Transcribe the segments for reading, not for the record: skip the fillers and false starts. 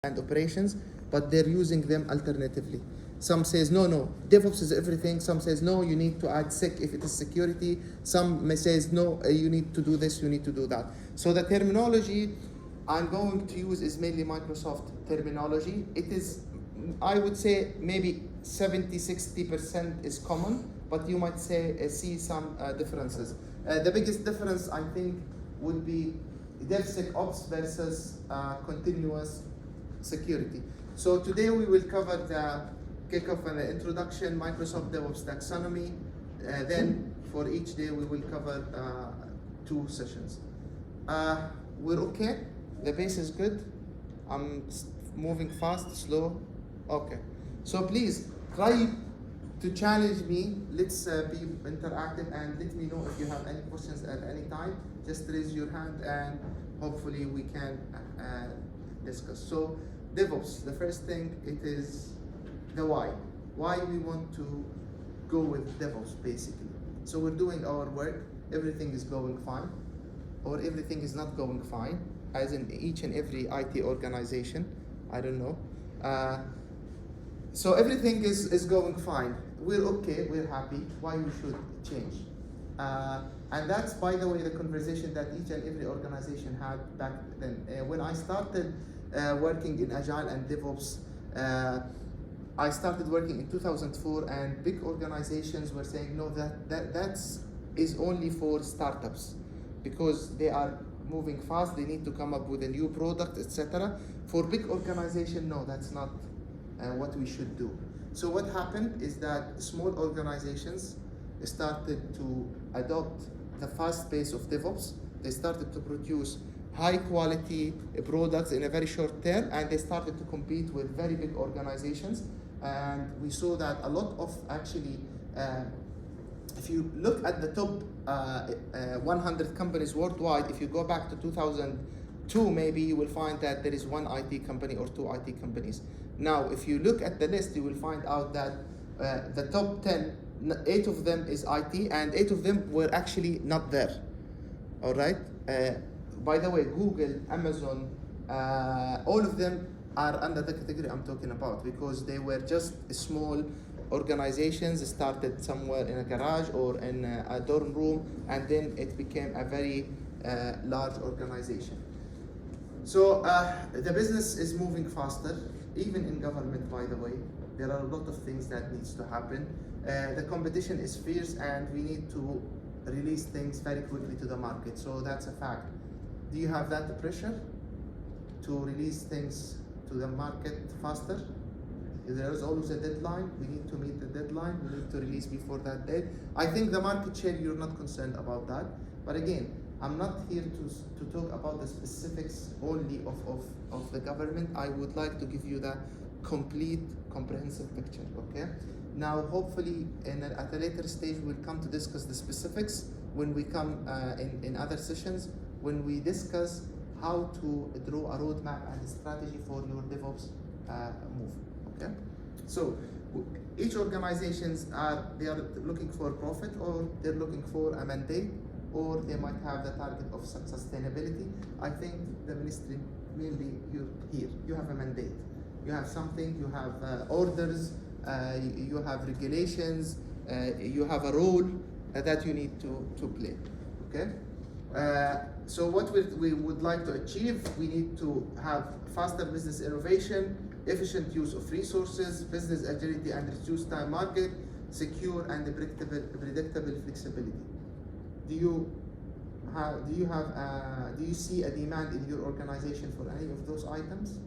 and operations, but they're using them alternatively. Some says no, DevOps is everything. Some says no, you need to add sec if it is security. Some may says no, you need to do this, you need to do that. So the terminology I'm going to use is mainly Microsoft terminology. It is, I would say, maybe 70-60% is common, but you might say see some differences. The biggest difference, I think, would be DevSecOps versus continuous security. So today we will cover the kickoff and the introduction, Microsoft DevOps taxonomy. Then for each day we will cover 2 sessions. We're okay? The pace is good? I'm moving fast, slow? Okay. So please try to challenge me. Let's be interactive and let me know if you have any questions at any time. Just raise your hand and hopefully we can discuss. So DevOps, the first thing, it is the why. Why we want to go with DevOps basically. So we're doing our work, everything is going fine, or everything is not going fine, as in each and every IT organization, I don't know. So everything is going fine. We're okay, we're happy, why we should change. And that's, by the way, the conversation that each and every organization had back then. When I started working in Agile and DevOps, I started working in 2004, and big organizations were saying, no, that is only for startups, because they are moving fast, they need to come up with a new product, etc. For big organization, no, that's not what we should do. So what happened is that small organizations started to adopt the fast pace of DevOps. They started to produce high quality products in a very short term, and they started to compete with very big organizations. And we saw that a lot of actually, if you look at the top 100 companies worldwide, if you go back to 2002, maybe you will find that there is one IT company or 2 IT companies. Now, if you look at the list, you will find out that the top 10, 8 of them is IT, and 8 of them were actually not there. All right. By the way, Google, Amazon, all of them are under the category I'm talking about, because they were just small organizations, started somewhere in a garage or in a dorm room, and then it became a very large organization. So the business is moving faster, even in government, by the way. There are a lot of things that needs to happen. The competition is fierce, and we need to release things very quickly to the market. So that's a fact. Do you have that pressure to release things to the market faster? There is always a deadline. We need to meet the deadline. We need to release before that date. I think the market share, you're not concerned about that. But again, I'm not here to talk about the specifics only of the government. I would like to give you the complete, comprehensive picture, okay? Now, hopefully, at a later stage, we'll come to discuss the specifics when we come in other sessions, when we discuss how to draw a roadmap and a strategy for your DevOps move, okay? So, each organizations they are looking for profit, or they're looking for a mandate, or they might have the target of sustainability. I think the ministry, mainly you're here, you have a mandate. You have something, you have orders, you have regulations, you have a role that you need to play, okay? So what we would like to achieve, we need to have faster business innovation, efficient use of resources, business agility and reduced time market, secure and predictable flexibility. Do you see a demand in your organization for any of those items?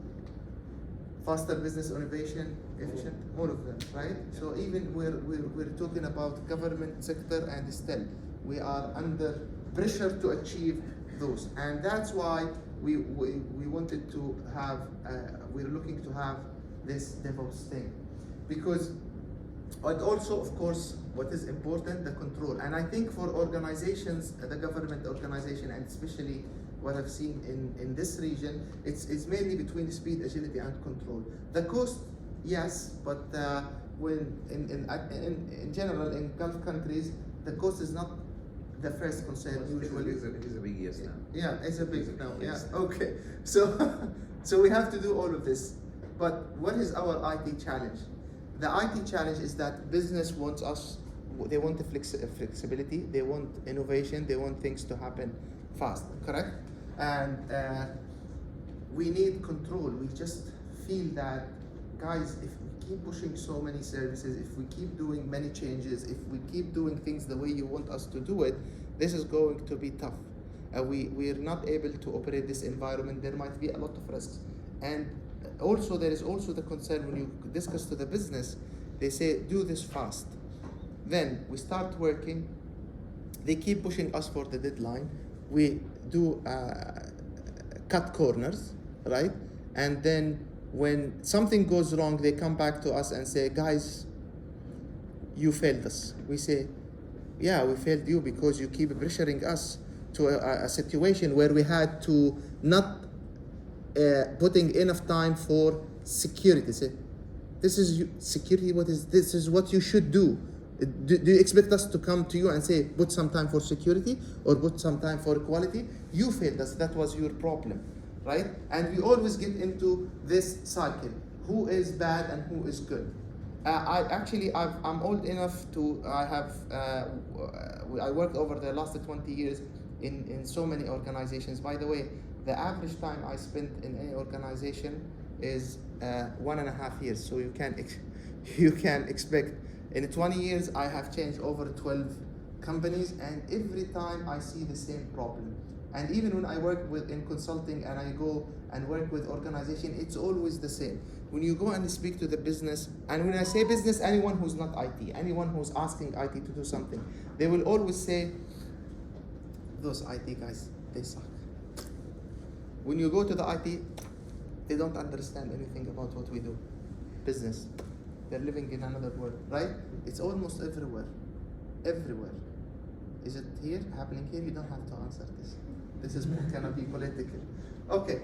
Faster business innovation, efficient, all of them, right? So even we're talking about government sector, and still we are under pressure to achieve those, and that's why we wanted to have we're looking to have this DevOps thing, because, but also, of course, what is important, the control. And I think for organizations, the government organization, and especially what I've seen in this region, it's mainly between speed, agility, and control. The cost, yes, but when in general in Gulf countries, the cost is not the first concern usually. It is a big yes now. Yeah, it's a big no. Yes. Yeah. Okay. So So we have to do all of this. But what is our IT challenge? The IT challenge is that business wants us, they want the flexibility, they want innovation, they want things to happen fast, correct? And we need control. We just feel that, guys, if we keep pushing so many services, if we keep doing many changes, if we keep doing things the way you want us to do it, this is going to be tough. We're not able to operate this environment. There might be a lot of risks. And also, there is also the concern when you discuss to the business, they say, do this fast. Then we start working, they keep pushing us for the deadline. We do cut corners, right? And then when something goes wrong, they come back to us and say, guys, you failed us. We say, yeah, we failed you because you keep pressuring us to a situation where we had to not putting enough time for security. Say, this is security. This is what you should do. Do you expect us to come to you and say, put some time for security or put some time for quality? You failed us. That was your problem, right? And we always get into this cycle. Who is bad and who is good? I'm old enough to, I worked over the last 20 years in so many organizations. By the way, the average time I spent in any organization is 1.5 years. So you can expect, in 20 years, I have changed over 12 companies, and every time I see the same problem. And even when I work in consulting and I go and work with organization, it's always the same. When you go and speak to the business, and when I say business, anyone who's not IT, anyone who's asking IT to do something, they will always say, those IT guys, they suck. When you go to the IT, they don't understand anything about what we do. Business. They're living in another world, right? It's almost everywhere. Everywhere. Is it here, happening here? You don't have to answer this. This is gonna be political. Okay.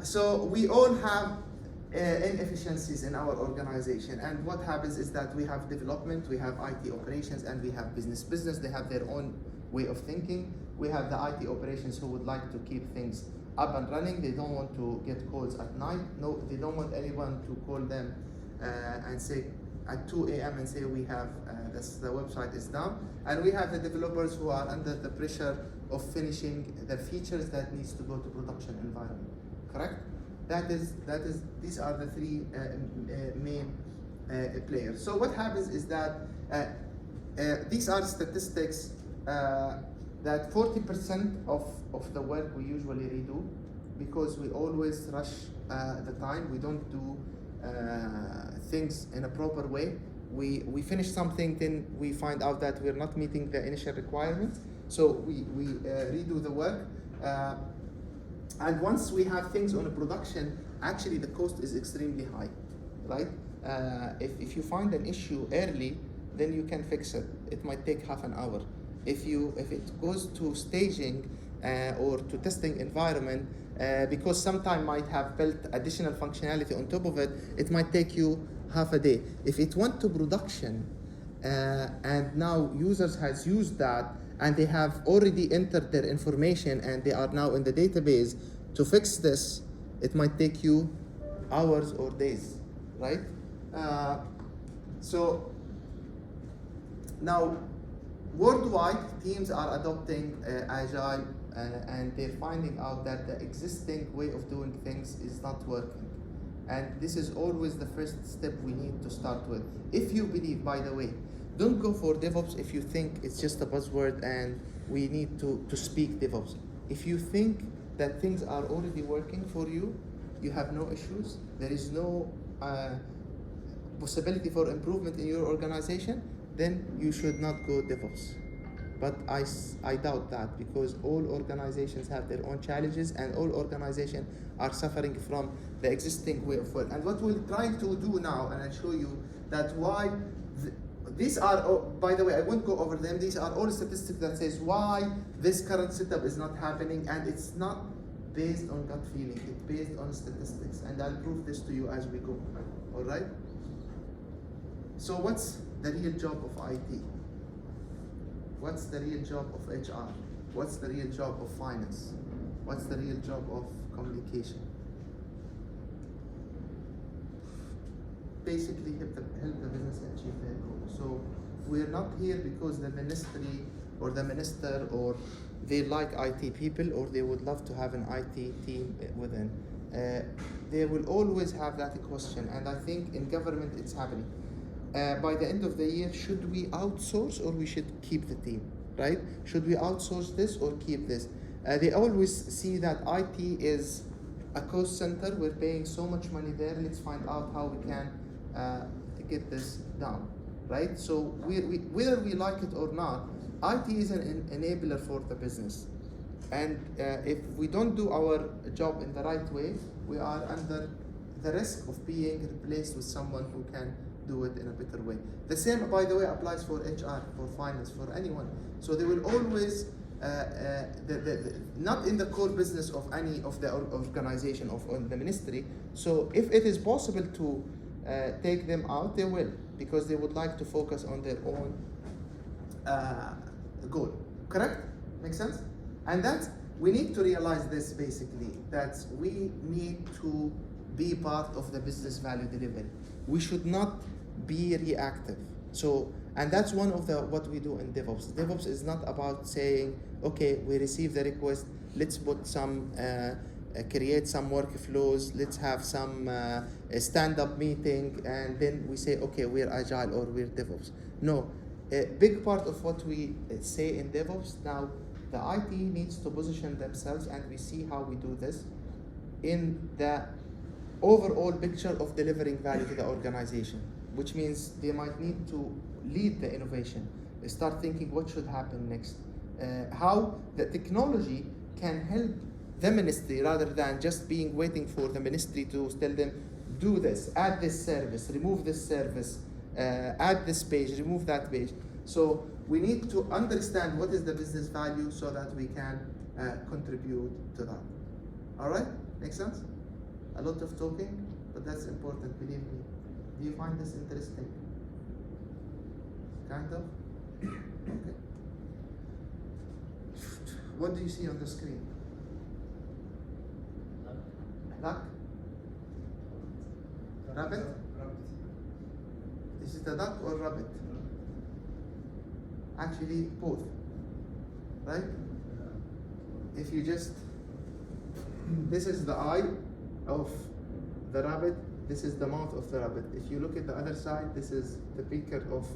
So we all have inefficiencies in our organization, and what happens is that we have development, we have IT operations, and we have business. Business, they have their own way of thinking. We have the IT operations who would like to keep things up and running. They don't want to get calls at night. No, they don't want anyone to call them and say at 2 a.m. and say we have the website is down. And we have the developers who are under the pressure of finishing the features that needs to go to production environment. Correct? These are the three main players. So what happens is that these are statistics that 40% of the work we usually redo, because we always rush the time. We don't do things in a proper way. We finish something, then we find out that we're not meeting the initial requirements, so we redo the work. And once we have things on a production, actually the cost is extremely high, right? If you find an issue early, then you can fix it. It might take half an hour. If it goes to staging or to testing environment, because sometime might have built additional functionality on top of it, it might take you half a day. If it went to production and now users has used that and they have already entered their information and they are now in the database, to fix this, it might take you hours or days, right? So now, worldwide, teams are adopting Agile and they're finding out that the existing way of doing things is not working. And this is always the first step we need to start with. If you believe, by the way, don't go for DevOps if you think it's just a buzzword and we need to speak DevOps. If you think that things are already working for you, you have no issues, there is no possibility for improvement in your organization, then you should not go DevOps. But I doubt that, because all organizations have their own challenges and all organizations are suffering from the existing way of work. And what we're trying to do now, and I'll show you that why, these are, by the way, I won't go over them, these are all statistics that says why this current setup is not happening, and it's not based on gut feeling, it's based on statistics, and I'll prove this to you as we go, all right? So what's the real job of IT? What's the real job of HR? What's the real job of finance? What's the real job of communication? Basically help the business achieve their goal. So we're not here because the ministry or the minister or they like IT people or they would love to have an IT team within. They will always have that question, and I think in government it's happening. By the end of the year, should we outsource or we should keep the team, right? Should we outsource this or keep this? They always see that IT is a cost center, we're paying so much money there, let's find out how we can get this down, right? So whether we like it or not, IT is an enabler for the business. And if we don't do our job in the right way, we are under the risk of being replaced with someone who can do it in a better way. The same, by the way, applies for HR, for finance, for anyone. So they will always, not in the core business of any of the organization of the ministry. So if it is possible to take them out, they will, because they would like to focus on their own goal. Correct? Make sense? And that's, we need to realize this basically, that we need to be part of the business value delivery. We should not be reactive. So, and that's one of what we do in DevOps. DevOps is not about saying, okay, we receive the request, let's put some, create some workflows, let's have some a stand-up meeting, and then we say, okay, we're Agile or we're DevOps. No, a big part of what we say in DevOps now, the IT needs to position themselves, and we see how we do this in the overall picture of delivering value to the organization, which means they might need to lead the innovation. They start thinking what should happen next, how the technology can help the ministry rather than just waiting for the ministry to tell them, do this, add this service, remove this service, add this page, remove that page. So we need to understand what is the business value so that we can contribute to that. All right, make sense? A lot of talking, but that's important, believe me. Do you find this interesting? Kind of? Okay. What do you see on the screen? Duck? Rabbit? This is the duck or rabbit? Actually, both. Right? If you just, this is the eye of the rabbit, this is the mouth of the rabbit. If you look at the other side, this is the beaker of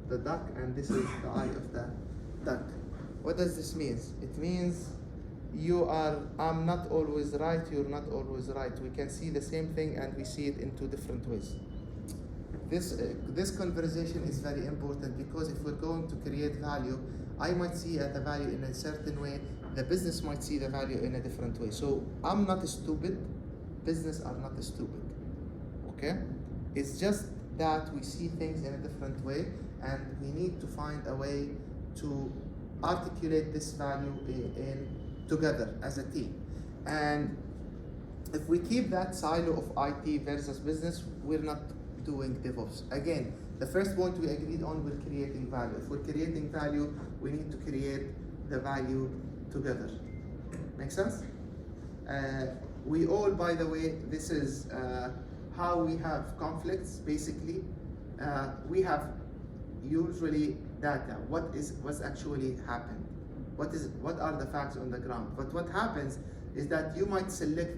the duck, and this is the eye of the duck. What does this mean? It means I'm not always right, you're not always right. We can see the same thing and we see it in two different ways. This conversation is very important, because if we're going to create value, I might see the value in a certain way, the business might see the value in a different way. So I'm not stupid, business are not stupid, okay? It's just that we see things in a different way, and we need to find a way to articulate this value in together as a team. And if we keep that silo of IT versus business, we're not doing DevOps. Again, the first point we agreed on, we're creating value. If we're creating value, we need to create the value together. Make sense? We all, by the way, this is how we have conflicts, basically. We have usually data. What's actually happened? What are the facts on the ground? But what happens is that you might select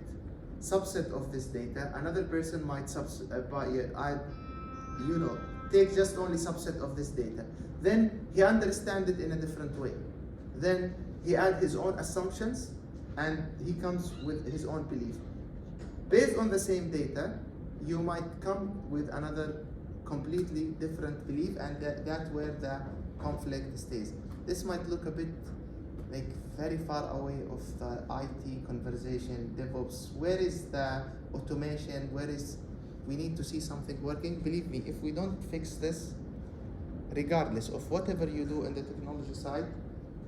subset of this data. Another person might take just only subset of this data. Then he understands it in a different way. Then he adds his own assumptions, and he comes with his own belief. Based on the same data, you might come with another completely different belief, and that's where the conflict stays. This might look a bit like very far away of the IT conversation, DevOps. Where is the automation? We need to see something working. Believe me, if we don't fix this, regardless of whatever you do in the technology side,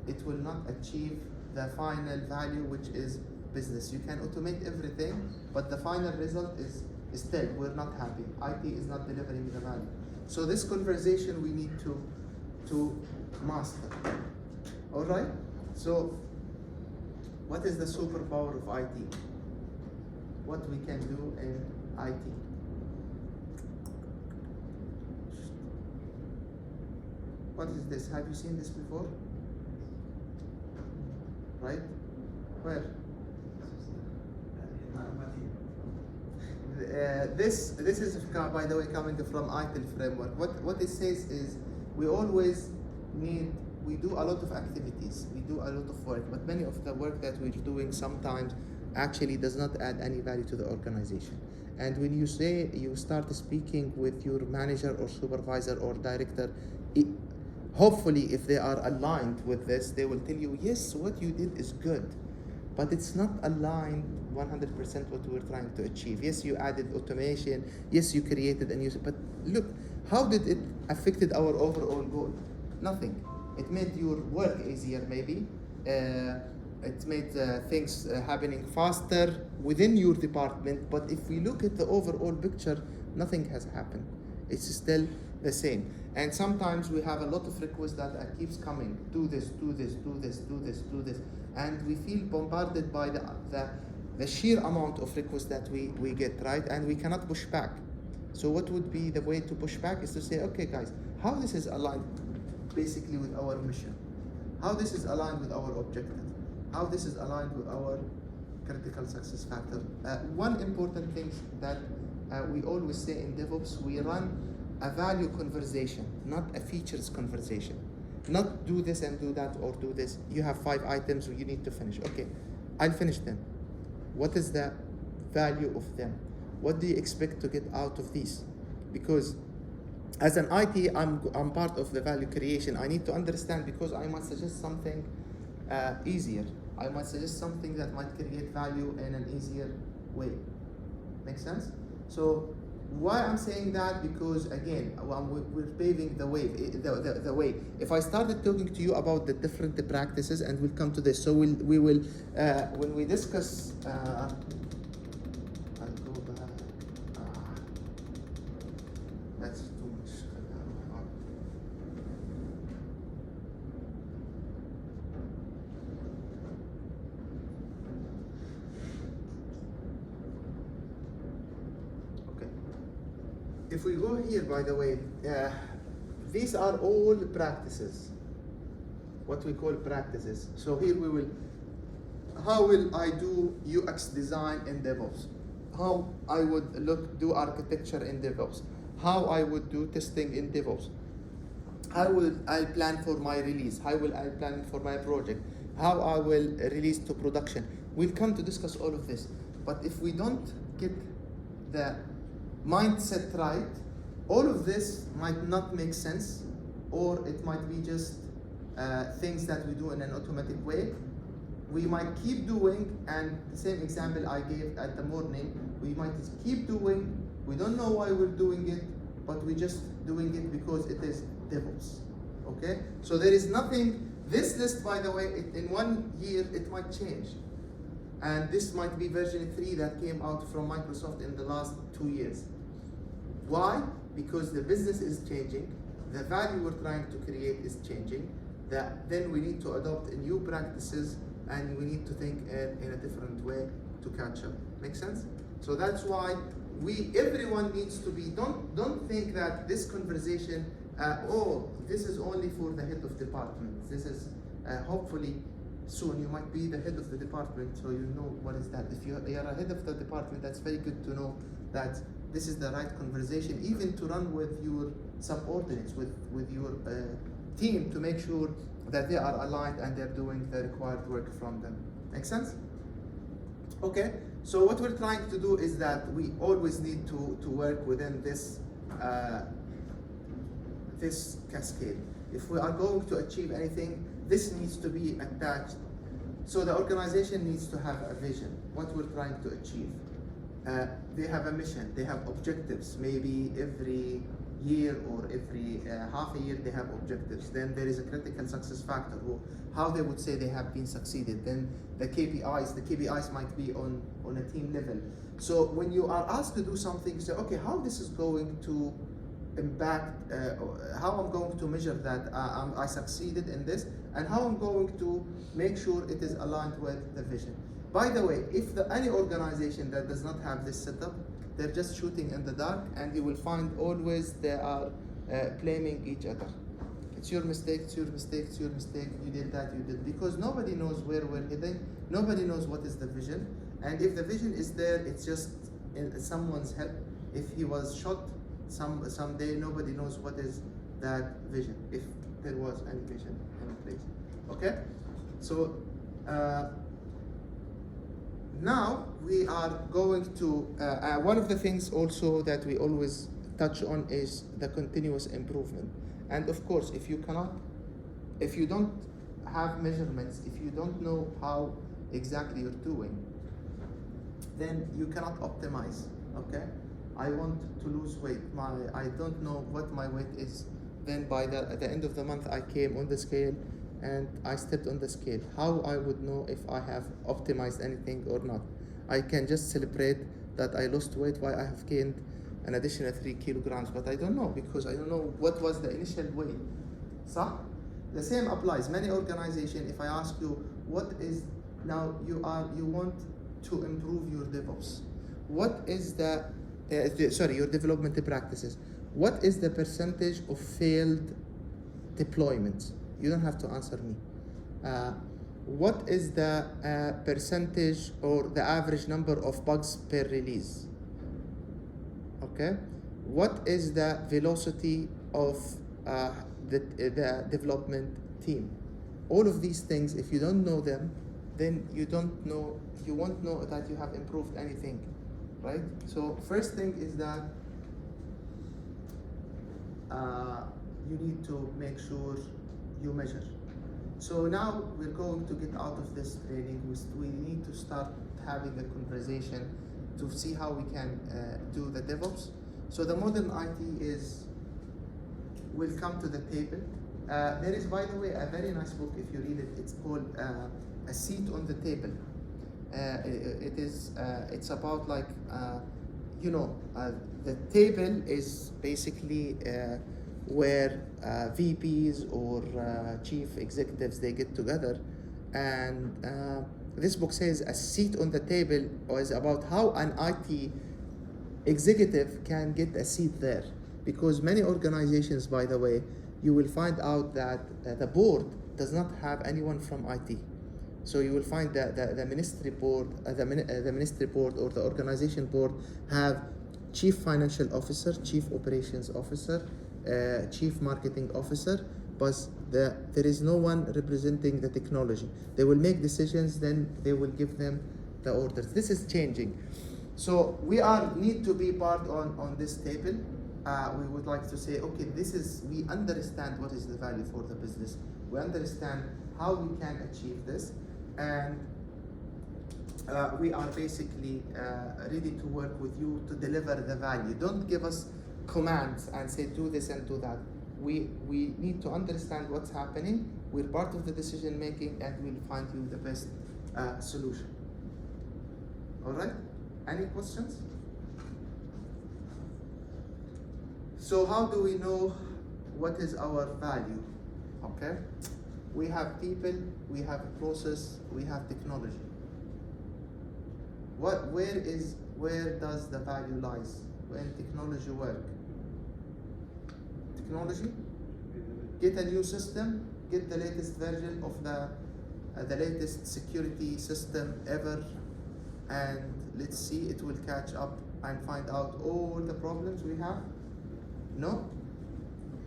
it will not achieve the final value, which is business. You can automate everything, but the final result is still, we're not happy. IT is not delivering the value. So this conversation we need to master. All right? So What is the superpower of IT? What we can do in IT? What is this? Have you seen this before? Right? Where? This is, by the way, coming from Untitled framework. What it says is we always we do a lot of activities, we do a lot of work, but many of the work that we're doing sometimes actually does not add any value to the organization. And when you start speaking with your manager or supervisor or director, hopefully if they are aligned with this, they will tell you, yes, what you did is good, but it's not aligned 100% what we're trying to achieve. Yes, you added automation, yes, you created a new, but look, how did it affected our overall goal? Nothing. It made your work easier maybe, it made things happening faster within your department, but if we look at the overall picture, nothing has happened. It's still the same. And sometimes we have a lot of requests that keeps coming, do this, do this, do this, do this, do this. And we feel bombarded by the sheer amount of requests that we get, right? And we cannot push back. So what would be the way to push back is to say, okay guys, how this is aligned basically with our mission? How this is aligned with our objective? How this is aligned with our critical success factor? One important thing that we always say in DevOps, we run a value conversation, not a features conversation. Not do this and do that or do this. You have 5 items you need to finish. Okay, I'll finish them. What is the value of them? What do you expect to get out of these? Because as an IT, I'm part of the value creation. I need to understand, because I might suggest something easier. I might suggest something that might create value in an easier way. Make sense? So why I'm saying that? Because again, we're paving the way. The way. If I started talking to you about the different practices, and we'll come to this. So we will when we discuss. I'll go back. That's too much. If we go here, by the way, these are all practices, what we call practices. So here we will, how will I do UX design in DevOps? How I would do architecture in DevOps? How I would do testing in DevOps? How will I plan for my release? How will I plan for my project? How I will release to production? We'll come to discuss all of this. But if we don't get the mindset right, all of this might not make sense, or it might be just things that we do in an automatic way. We might keep doing, and the same example I gave at the morning, we might keep doing, we don't know why we're doing it, but we're just doing it because it is DevOps. Okay? So there is nothing, this list, by the way, in 1 year it might change. And this might be version 3 that came out from Microsoft in the last 2 years. Why? Because the business is changing, the value we're trying to create is changing, then we need to adopt new practices, and we need to think in a different way to catch up. Make sense? So that's why everyone needs to be, don't think that this conversation, this is only for the head of department. This is, hopefully, soon you might be the head of the department, so you know what is that. If you're a head of the department, that's very good to know that this is the right conversation, even to run with your subordinates, with your team, to make sure that they are aligned and they're doing the required work from them. Make sense? Okay, so what we're trying to do is that we always need to work within this this cascade. If we are going to achieve anything, this needs to be attached. So the organization needs to have a vision, what we're trying to achieve. They have a mission, they have objectives. Maybe every year or every half a year they have objectives. Then there is a critical success factor, how they would say they have been succeeded. Then the KPIs might be on a team level. So when you are asked to do something, say, okay, how this is going to impact, how I'm going to measure that I succeeded in this, and how I'm going to make sure it is aligned with the vision. By the way, if any organization that does not have this setup, they're just shooting in the dark, and you will find always they are blaming each other. It's your mistake, it's your mistake, it's your mistake, you did that, you did, because nobody knows where we're heading, nobody knows what is the vision, and if the vision is there, it's just in someone's head. If he was shot someday, nobody knows what is that vision, if there was any vision in place. Okay? So now we are going to, one of the things also that we always touch on is the continuous improvement. And of course, if you don't have measurements, if you don't know how exactly you're doing, then you cannot optimize, okay? I want to lose weight, I don't know what my weight is. Then at the end of the month, I came on the scale and I stepped on the scale. How I would know if I have optimized anything or not? I can just celebrate that I lost weight while I have gained an additional 3 kilograms, but I don't know, because I don't know what was the initial weight. So the same applies. Many organizations, if I ask you, what is, now you want to improve your DevOps. What is your development practices. What is the percentage of failed deployments? You don't have to answer me. What is the percentage or the average number of bugs per release? Okay. What is the velocity of the development team? All of these things, if you don't know them, then you won't know that you have improved anything, right? So first thing is that you need to make sure you measure. So now we're going to get out of this training. We need to start having a conversation to see how we can do the DevOps. So the modern IT will come to the table. There is, by the way, a very nice book, if you read it, it's called A Seat on the Table. It's about like, the table is basically where VPs or chief executives, they get together, and this book says a seat on the table is about how an IT executive can get a seat there, because many organizations, by the way, you will find out that the board does not have anyone from IT. So you will find that the ministry board, the ministry board or the organization board have chief financial officer, chief operations officer, chief marketing officer, but there is no one representing the technology. They will make decisions, then they will give them the orders. This is changing. So we need to be part on this table. We would like to say, okay, we understand what is the value for the business. We understand how we can achieve this, and we are basically ready to work with you to deliver the value. Don't give us commands and say do this and do that. We need to understand what's happening. We're part of the decision making, and we'll find you the best solution. All right? Any questions? So how do we know what is our value? Okay, we have people, we have process, we have technology. Where does the value lies when technology work? Technology, get a new system, get the latest version of the latest security system ever, and let's see, it will catch up and find out all the problems we have. No,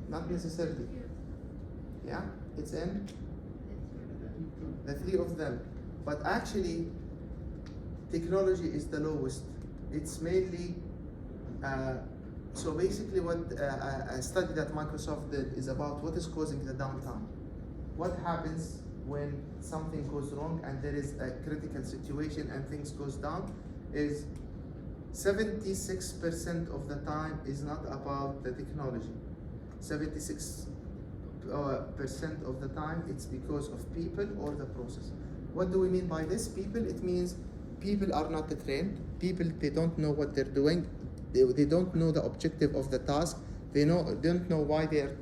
not necessarily. Yeah, it's in the three of them. But actually, technology is the lowest. It's mainly, so basically what a study that Microsoft did is about what is causing the downtime. What happens when something goes wrong and there is a critical situation and things goes down is 76% of the time is not about the technology. 76% of the time it's because of people or the process. What do we mean by this? People, it means people are not trained. People, they don't know what they're doing. They don't know the objective of the task. They don't know why they are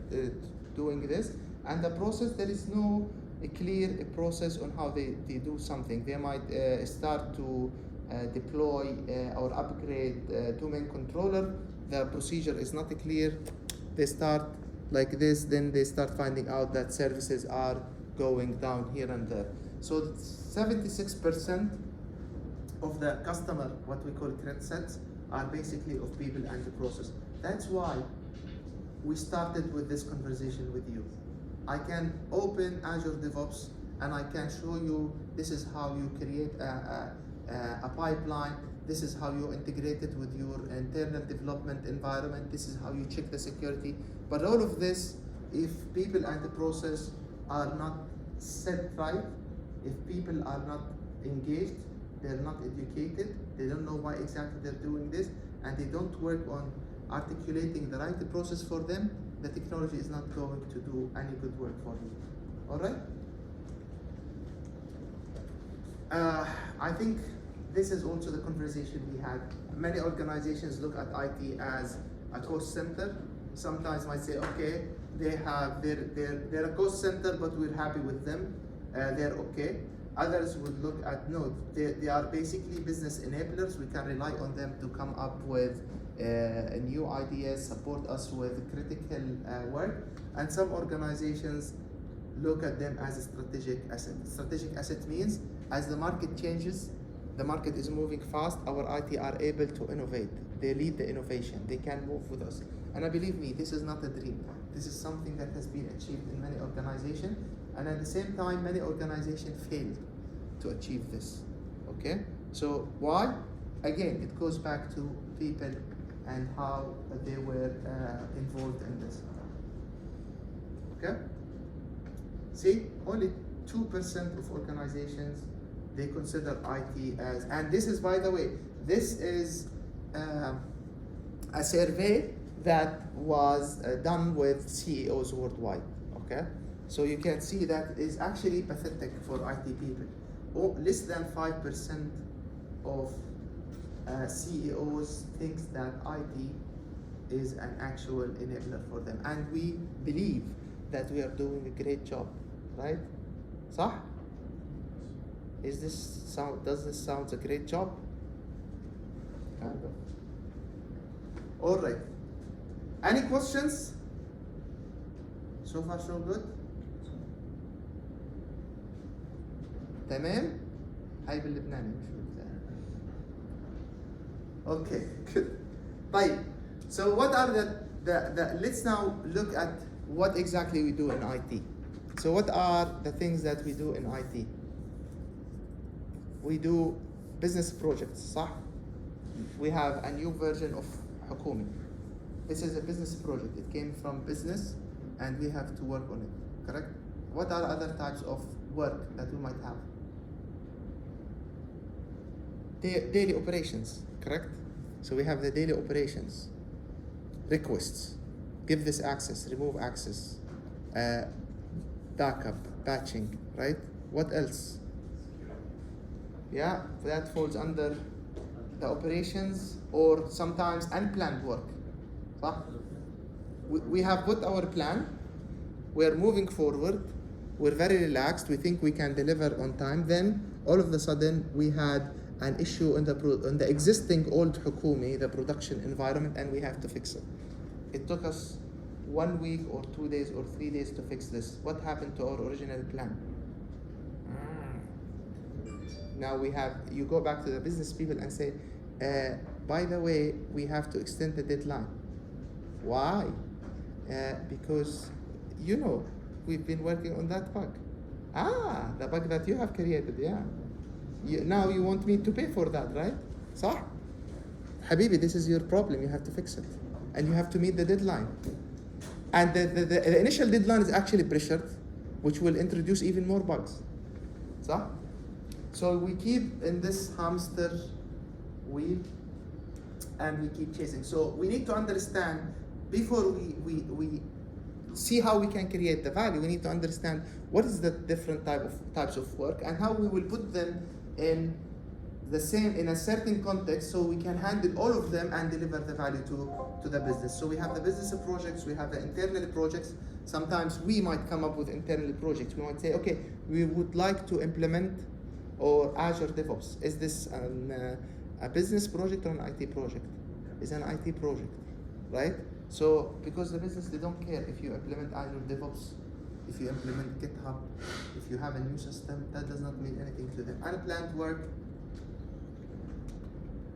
doing this. And the process, there is no clear process on how they do something. They might start to deploy or upgrade domain controller. The procedure is not clear. They start like this, then they start finding out that services are going down here and there. So 76% of the customer, what we call threat sets, are basically of people and the process. That's why we started with this conversation with you. I can open Azure DevOps and I can show you this is how you create a pipeline, this is how you integrate it with your internal development environment, this is how you check the security. But all of this, if people and the process are not set right, if people are not engaged, they're not educated, they don't know why exactly they're doing this, and they don't work on articulating the right process for them, the technology is not going to do any good work for you. All right? I think this is also the conversation we had. Many organizations look at IT as a cost center. Sometimes might say, okay, they're a cost center, but we're happy with them. They're okay. Others would look at, no, they are basically business enablers. We can rely on them to come up with new ideas, support us with critical work. And some organizations look at them as a strategic asset. Strategic asset means as the market changes, the market is moving fast, our IT are able to innovate. They lead the innovation. They can move with us. And believe me, this is not a dream. This is something that has been achieved in many organizations. And at the same time, many organizations failed to achieve this. Okay? So why? Again, it goes back to people and how they were involved in this. Okay? See, only 2% of organizations, they consider IT as, and this is, by the way, this is a survey that was done with CEOs worldwide, okay? So you can see that is actually pathetic for IT people. Less than 5% of CEOs thinks that IT is an actual enabler for them. And we believe that we are doing a great job, right? صح? Does this sound a great job? Kind of. All right. Any questions? So far so good? تمام؟ هاي باللبناني مش باللبناني. Okay, good. طيب. So what are the let's now look at what exactly we do in IT. So what are the things that we do in IT? We do business projects, صح? We have a new version of حكومي. This is a business project. It came from business and we have to work on it, correct? What are other types of work that we might have? Daily operations, correct? So we have the daily operations. Requests, give this access, remove access, backup, patching, right? What else? Yeah, that falls under the operations or sometimes unplanned work. We have put our plan, we're moving forward, we're very relaxed, we think we can deliver on time, then all of a sudden we had an issue in the existing old hukumi, the production environment, and we have to fix it. It took us 1 week or 2 days or 3 days to fix this. What happened to our original plan? Now you go back to the business people and say, by the way, we have to extend the deadline. Why? Because, we've been working on that bug. The bug that you have created, yeah. Now you want me to pay for that, right? صح? Habibi, this is your problem, you have to fix it. And you have to meet the deadline. And the initial deadline is actually pressured, which will introduce even more bugs. صح? So we keep in this hamster wheel and we keep chasing. So we need to understand, before we see how we can create the value, we need to understand what is the different types of work and how we will put them in the same in a certain context, so we can handle all of them and deliver the value to the business. So we have the business projects, we have the internal projects. Sometimes we might come up with internal projects. We might say, okay, we would like to implement or Azure Devops. Is this a business project or an IT project? It's an IT project, right? So because the business, they don't care if you implement Azure Devops, if you implement GitHub, if you have a new system, that does not mean anything to them. Unplanned work.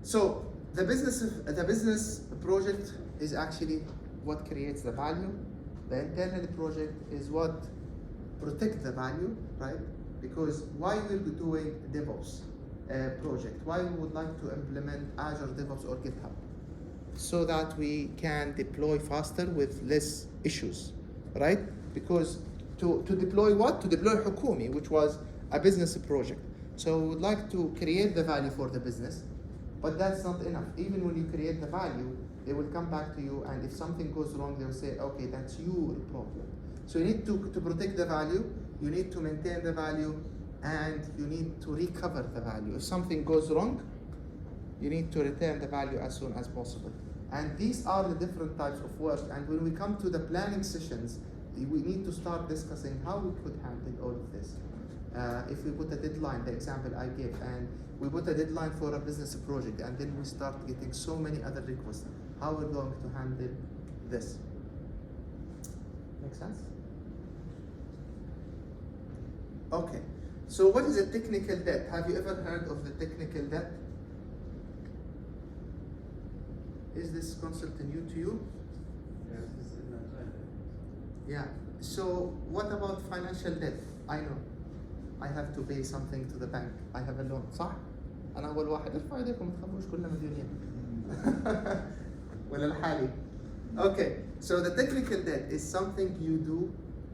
So the business project is actually what creates the value. The internal project is what protects the value, right? Because why we'll be doing DevOps project? Why we would like to implement Azure DevOps or GitHub? So that we can deploy faster with less issues, right? Because to deploy what? To deploy Hukumi, which was a business project. So we would like to create the value for the business, but that's not enough. Even when you create the value, they will come back to you, and if something goes wrong, they'll say, okay, that's your problem. So you need to protect the value, you need to maintain the value, and you need to recover the value. If something goes wrong, you need to return the value as soon as possible. And these are the different types of work. And when we come to the planning sessions, we need to start discussing how we could handle all of this. If we put a deadline, the example I gave, and we put a deadline for a business project, and then we start getting so many other requests, how we're going to handle this. Make sense? Okay, so what is a technical debt? Have you ever heard of the technical debt? Is this concept new to you? Yes, this is not right. Yeah, so what about financial debt? I know I have to pay something to the bank. I have a loan, صح؟ أنا أول واحد ارفع ايديكم ما تخافوش كلنا مديونين. ولا الحالي. Okay, so the technical debt is something you do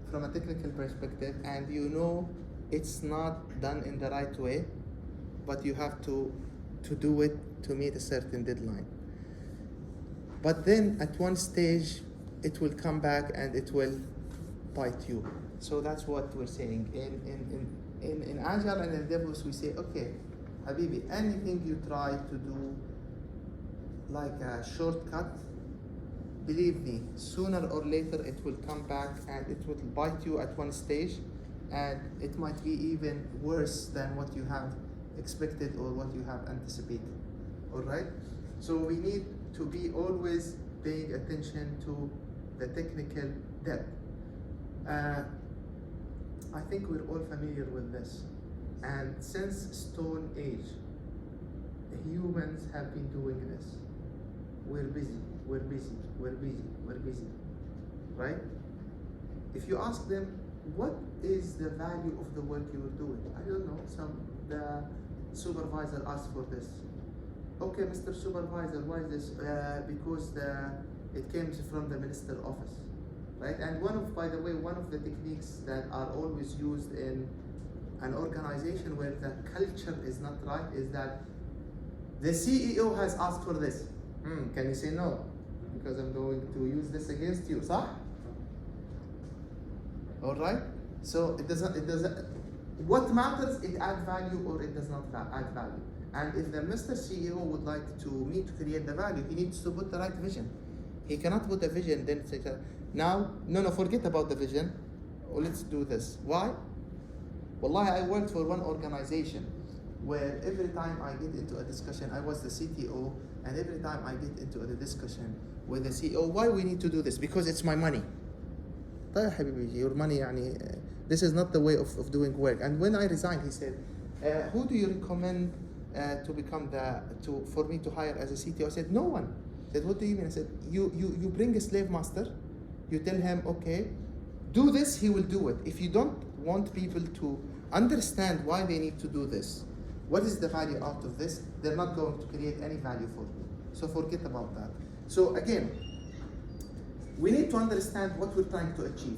from a technical perspective, and you know it's not done in the right way, but you have to do it to meet a certain deadline. But then at one stage, it will come back and it will bite you. So that's what we're saying. In Agile and in Devops, we say, okay, Habibi, anything you try to do like a shortcut, believe me, sooner or later it will come back and it will bite you at one stage, and it might be even worse than what you have expected or what you have anticipated. All right? So we need to be always paying attention to the technical debt. I think we're all familiar with this. And since Stone Age, humans have been doing this. We're busy, we're busy, we're busy, we're busy, right? If you ask them, what is the value of the work you're doing? I don't know, the supervisor asked for this. Okay, Mr. Supervisor, why is this? Because it came from the minister office, right? And by the way, one of the techniques that are always used in an organization where the culture is not right is that the CEO has asked for this. Can you say no? Because I'm going to use this against you, صح? All right? So it doesn't, what matters, it adds value or it does not add value. And if the Mr. CEO would like me to create the value, he needs to put the right vision. He cannot put a vision, then say, now, no, forget about the vision. Let's do this. Why? Wallahi, I worked for one organization where every time I get into a discussion, I was the CTO, and every time I get into a discussion with the CEO, why we need to do this? Because it's my money. طيب حبيبي, your money, this is not the way of doing work. And when I resigned, he said, who do you recommend to become for me to hire as a CTO? I said, no one. He said, what do you mean? I said, you bring a slave master, you tell him, okay, do this, he will do it. If you don't want people to understand why they need to do this, what is the value out of this, they're not going to create any value for you. So forget about that. So again, we need to understand what we're trying to achieve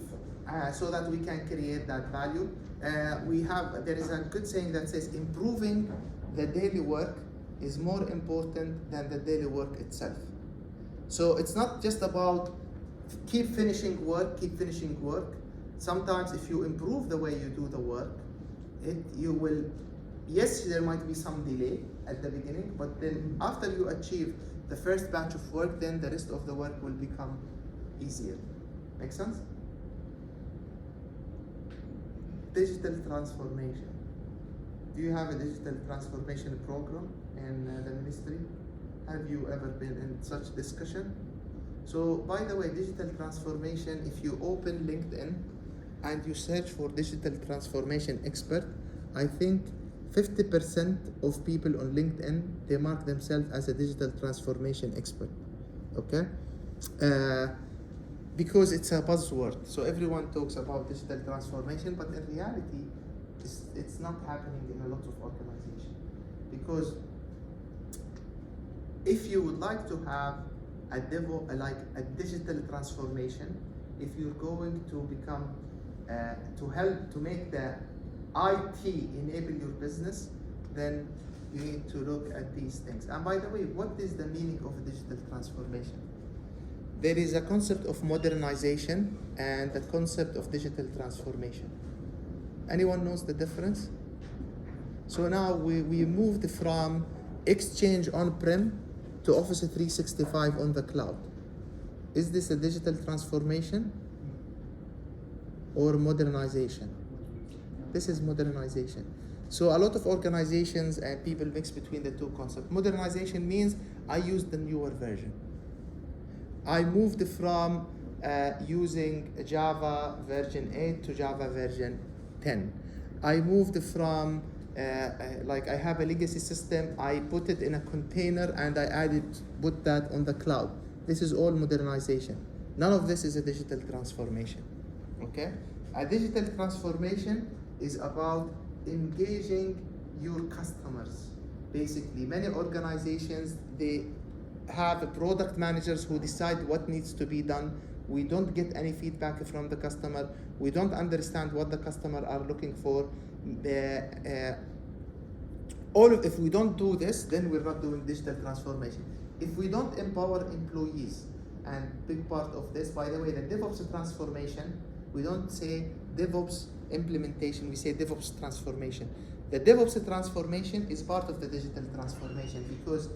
so that we can create that value. There is a good saying that says, improving the daily work is more important than the daily work itself. So it's not just about keep finishing work. Sometimes if you improve the way you do the work, yes, there might be some delay, at the beginning, but then after you achieve the first batch of work, then the rest of the work will become easier. Make sense? Digital transformation. Do you have a digital transformation program in the ministry? Have you ever been in such discussion? So, by the way, digital transformation, if you open LinkedIn and you search for digital transformation expert, I think 50% of people on LinkedIn, they mark themselves as a digital transformation expert, okay? Because it's a buzzword, so everyone talks about digital transformation, but in reality, it's not happening in a lot of organizations. Because if you would like to have a digital transformation, if you're going to become, to help to make the IT enable your business, then you need to look at these things. And by the way, what is the meaning of a digital transformation? There is a concept of modernization and the concept of digital transformation. Anyone knows the difference? So now we moved from Exchange on-prem to Office 365 on the cloud. Is this a digital transformation or modernization? This is modernization. So a lot of organizations and people mix between the two concepts. Modernization means I use the newer version. I moved from using Java version 8 to Java version 10. I moved from, like I have a legacy system, I put it in a container and I put that on the cloud. This is all modernization. None of this is a digital transformation, okay? A digital transformation is about engaging your customers. Basically, many organizations, they have product managers who decide what needs to be done. We don't get any feedback from the customer. We don't understand what the customer are looking for. If we don't do this, then we're not doing digital transformation. If we don't empower employees, and big part of this, by the way, the DevOps transformation, we don't say DevOps implementation, we say DevOps transformation. The DevOps transformation is part of the digital transformation because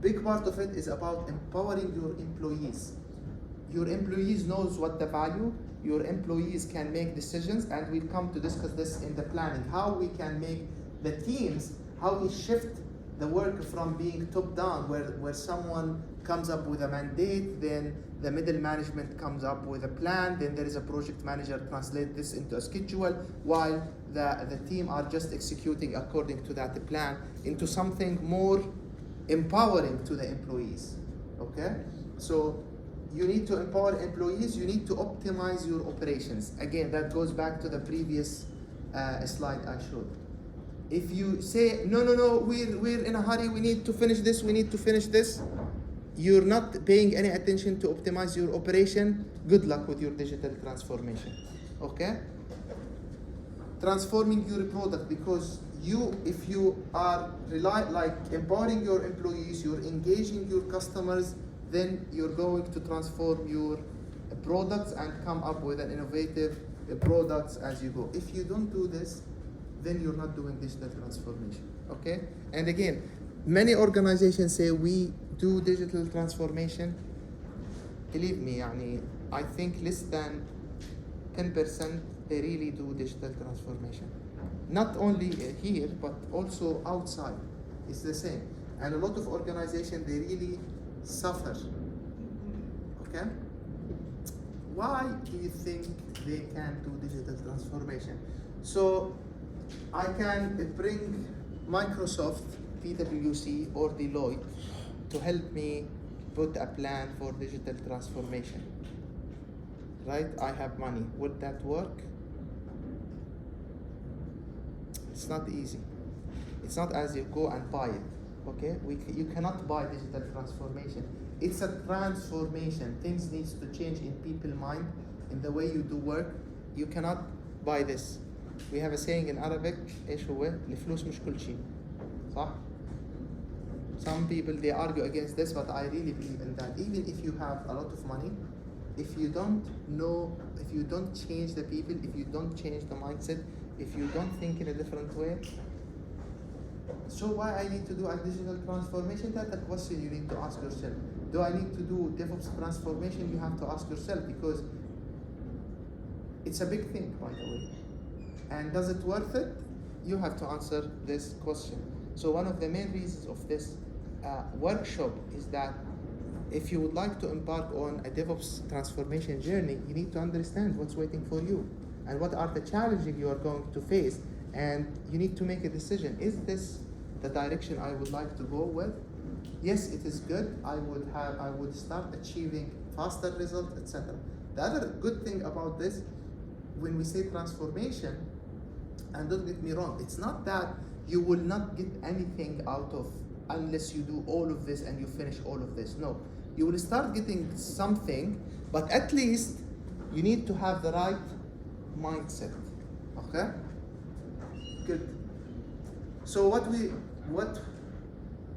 big part of it is about empowering your employees. Your employees knows what the value, your employees can make decisions, and we'll come to discuss this in the planning, how we can make the teams, how we shift the work from being top down, where someone comes up with a mandate, then the middle management comes up with a plan, then there is a project manager translate this into a schedule, while the team are just executing according to that plan, into something more empowering to the employees, okay? So you need to empower employees, you need to optimize your operations. Again, that goes back to the previous slide I showed. If you say, no, we're in a hurry, we need to finish this, you're not paying any attention to optimize your operation, good luck with your digital transformation, okay? Transforming your product, because if you are empowering your employees, you're engaging your customers, then you're going to transform your products and come up with an innovative products as you go. If you don't do this, then you're not doing digital transformation, okay? And again, many organizations say we do digital transformation. Believe me, I think less than 10% they really do digital transformation. Not only here, but also outside. It's the same. And a lot of organizations, they really suffer, okay? Why do you think they can't do digital transformation? So I can bring Microsoft, PwC, or Deloitte to help me put a plan for digital transformation, right? I have money. Would that work? It's not easy. It's not as you go and buy it, okay? You cannot buy digital transformation. It's a transformation. Things needs to change in people's mind, in the way you do work. You cannot buy this. We have a saying in Arabic, إيش هو؟ الفلوس مش كل شيء. صح? Some people, they argue against this, but I really believe in that. Even if you have a lot of money, if you don't change the people, if you don't change the mindset, if you don't think in a different way, So why I need to do a digital transformation? That's a question you need to ask yourself. Do I need to do DevOps transformation? You have to ask yourself, because it's a big thing, by the way. And does it worth it? You have to answer this question. So one of the main reasons of this workshop is that if you would like to embark on a DevOps transformation journey, you need to understand what's waiting for you and what are the challenges you are going to face, and you need to make a decision. Is this the direction I would like to go with? Yes, it is good. I would start achieving faster results, etc. The other good thing about this, when we say transformation, and don't get me wrong, it's not that you will not get anything out of unless you do all of this and you finish all of this. No, you will start getting something, but at least you need to have the right mindset. Okay? Good. So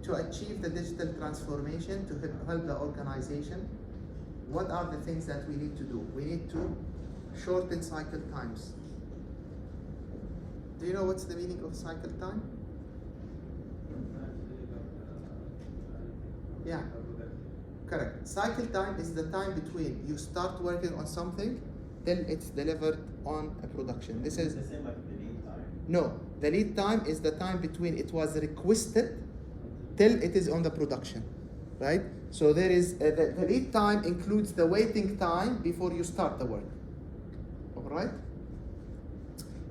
to achieve the digital transformation, to help the organization, what are the things that we need to do? We need to shorten cycle times. Do you know what's the meaning of cycle time? Yeah, correct. Cycle time is the time between you start working on something till it's delivered on a production. This is the same like the lead time. No, the lead time is the time between it was requested till it is on the production, right? So there is the lead time includes the waiting time before you start the work. All right.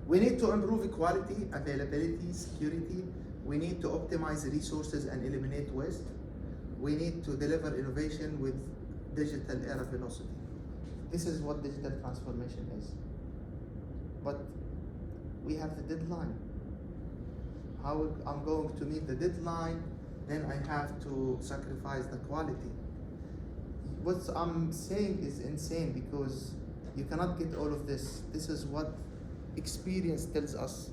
We need to improve quality, availability, security. We need to optimize resources and eliminate waste. We need to deliver innovation with digital era velocity. This is what digital transformation is. But we have the deadline. How I'm going to meet the deadline, then I have to sacrifice the quality. What I'm saying is insane, because you cannot get all of this. This is what experience tells us.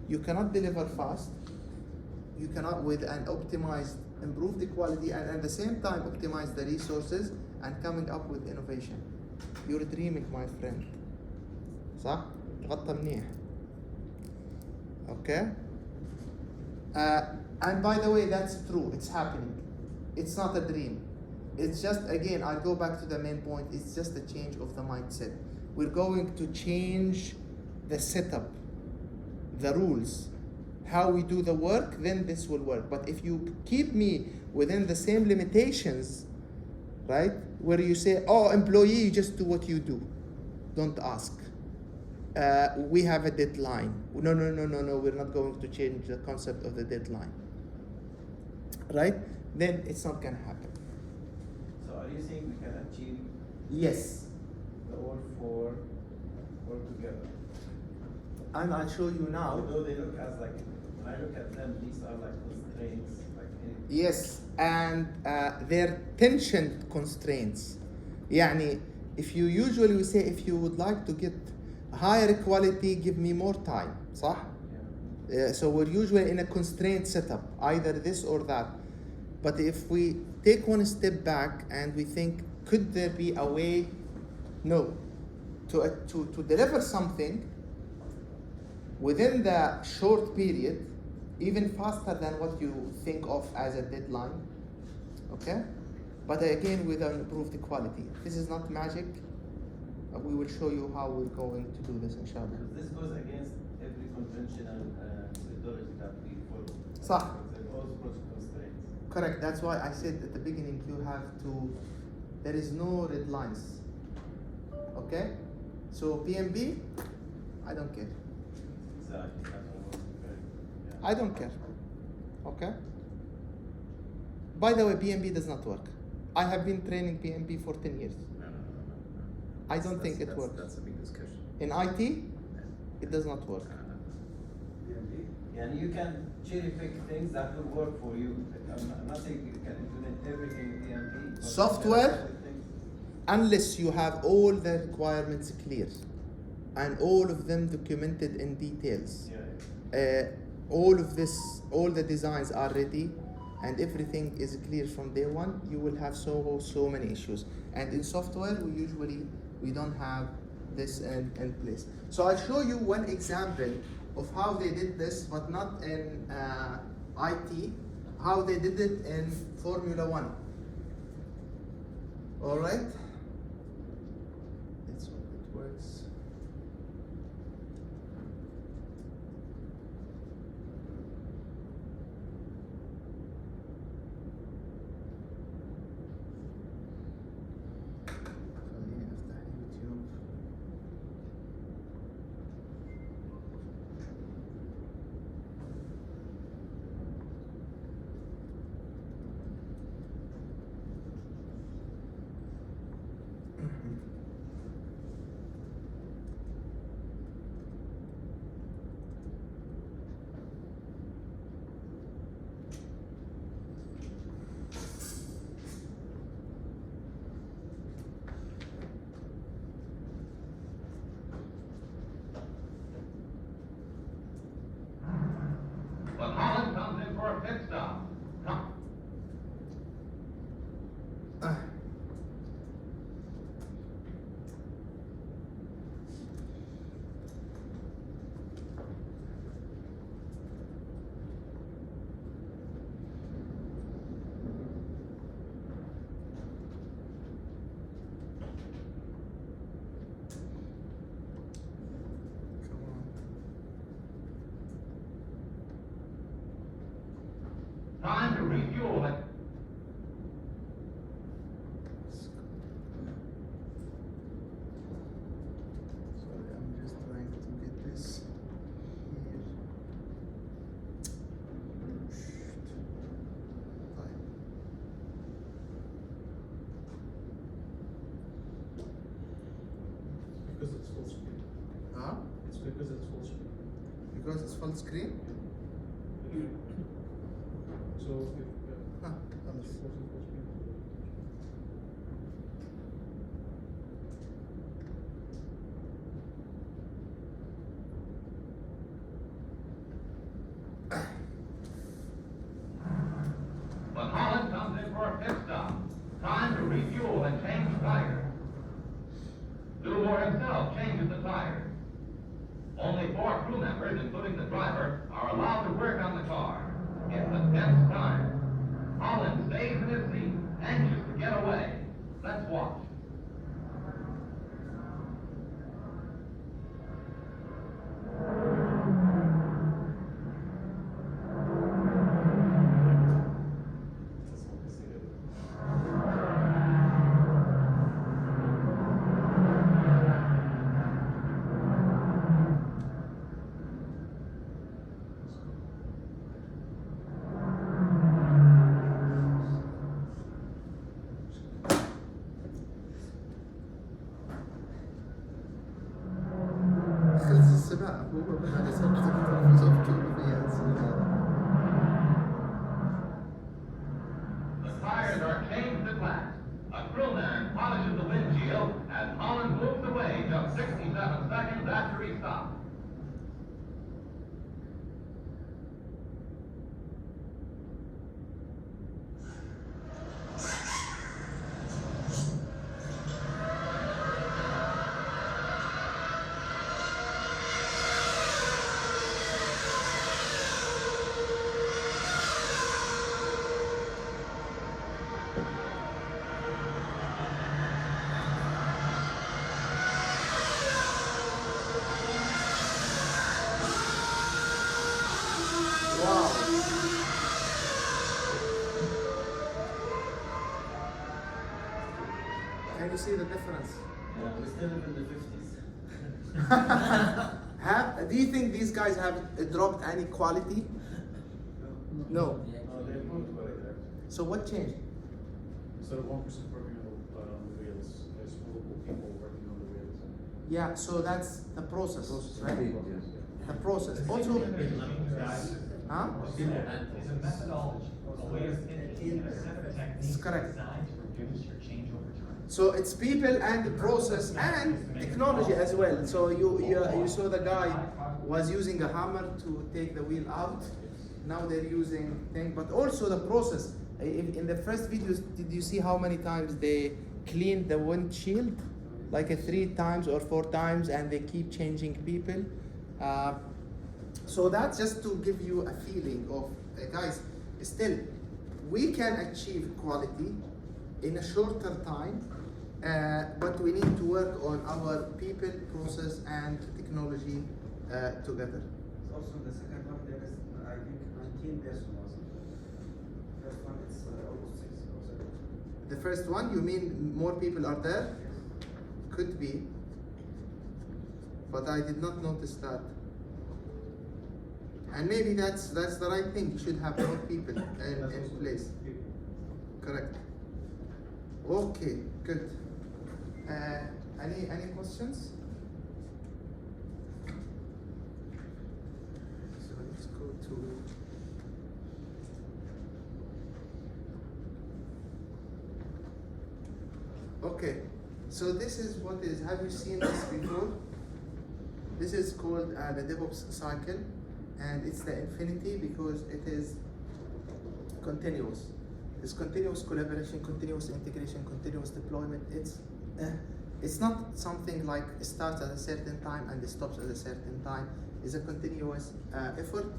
You cannot deliver fast. You cannot, with an optimized, improve the quality, and at the same time optimize the resources and coming up with innovation. You're dreaming, my friend. صح؟ تغطى منيح. Okay? And by the way, that's true. It's happening. It's not a dream. It's just, again, I'll go back to the main point. It's just a change of the mindset. We're going to change the setup, the rules, how we do the work, then this will work. But if you keep me within the same limitations, right, where you say, oh, employee, you just do what you do. Don't ask. We have a deadline. No, we're not going to change the concept of the deadline. Right? Then it's not going to happen. So are you saying we can achieve Yes. the all four work together? And I'll show you now. Although they look as like, when I look at them, these are like constraints, like anything. Yes, and they're tension constraints. يعني, if you usually say, if you would like to get higher quality, give me more time, صح? Yeah. So we're usually in a constrained setup, either this or that. But if we take one step back and we think, could there be a way? No. To deliver something within the short period, even faster than what you think of as a deadline, okay? But again, with an improved quality. This is not magic. We will show you how we're going to do this, inshallah. This goes against every conventional methodology that we follow. صح. They're all project constraints. Correct. That's why I said at the beginning, you have to, there is no red lines. Okay? So PMB, I don't care. Exactly. That's what yeah. I don't care. Okay? By the way, PMB does not work. I have been training PMB for 10 years. No. I don't think it works. That's a big discussion. In IT, it does not work. Yeah, and you can cherry pick things that will work for you. I'm not saying you can implement everything in PMP. but Software? you can have things- Unless you have all the requirements clear and all of them documented in details. Yeah. All of this, all the designs are ready and everything is clear from day one, you will have so many issues. And in software, we don't have this in place. So I'll show you one example of how they did this, but not in IT, how they did it in Formula One. All right. Let's hope it works. خليني افتح يوتيوب. But Holland comes in for a pit stop. Time to refuel it. Sorry, I'm just trying to get this here. Fine. Because it's full screen. Huh? It's because it's full screen. Because it's full screen? So if Huh, it's خلاص. full screen. But Holland comes in for a pit stop. Time to refuel and change tires. Dewar himself changes the tires. Only 4 crew members, including the driver, are allowed to work on the car. It's a tense time. Holland stays in his seat, anxious to get away. Let's watch. خلص السباق هو بعد صف كيلومترات. The tires are changed at last. A crewman polishes the windshield as Holland moves away just 67 seconds after he stopped. Wow. Can you see the difference? Yeah, we still live in the 50s. Do you think these guys have dropped any quality? No. No, they improved quite a bit. So what changed? Instead of 1% working on the wheels, there's multiple people working on the wheels. Yeah, so that's the process, right? The process. Also, huh? It's a methodology, a way of thinking, and a set of techniques correct. designed to reduce your change over time. So it's people and the process and technology as well. So you saw the guy was using a hammer to take the wheel out. Now they're using thing, but also the process. In the first videos, did you see how many times they cleaned the windshield? Like 3 times or 4 times, and they keep changing people. So that's just to give you a feeling of guys, still, we can achieve quality in a shorter time, but we need to work on our people, process, and technology together. Also, the second one, there is, I think, 19 persons. First one is almost 6 or 7. The first one, you mean more people are there? Could be, but I did not notice that. And maybe that's the right thing. You should have more people in place. Correct. Okay, good. Any questions? So let's go to. Okay, so this is what is. Have you seen this before? This is called the Devops Cycle, and it's the infinity because it is continuous. It's continuous collaboration, continuous integration, continuous deployment. It's not something like it starts at a certain time and it stops at a certain time. It's a continuous effort.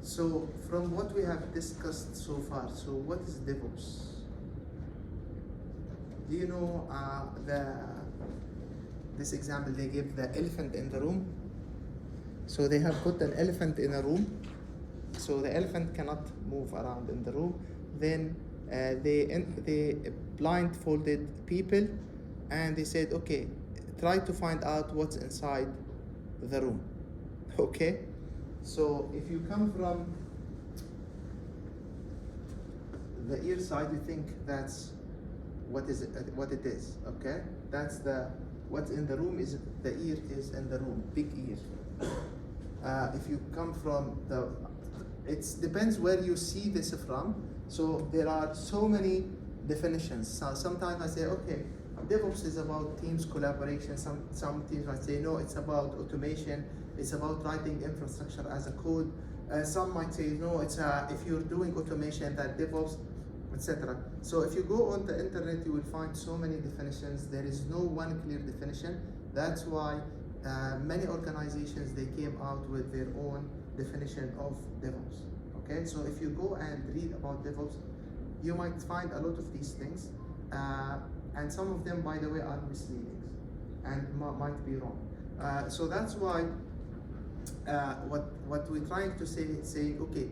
So from what we have discussed so far, so what is DevOps? Do you know this example they give, the elephant in the room? So they have put an elephant in a room, so the elephant cannot move around in the room. Then they blindfolded people and they said, okay, try to find out what's inside the room. Okay, so if you come from the ear side, you think that's what it is. Okay, that's what's in the room is the ear is in the room, big ear. If you come from it depends where you see this from. So there are so many definitions. So sometimes I say, okay, DevOps is about teams collaboration. Some teams might say, no, it's about automation. It's about writing infrastructure as a code. Some might say, no, it's if you're doing automation, that DevOps, etc. So if you go on the internet, you will find so many definitions. There is no one clear definition. That's why many organizations, they came out with their own definition of DevOps. Okay, so if you go and read about DevOps, you might find a lot of these things, and some of them, by the way, are misleading and might be wrong. So that's why what we're trying to say, saying, okay,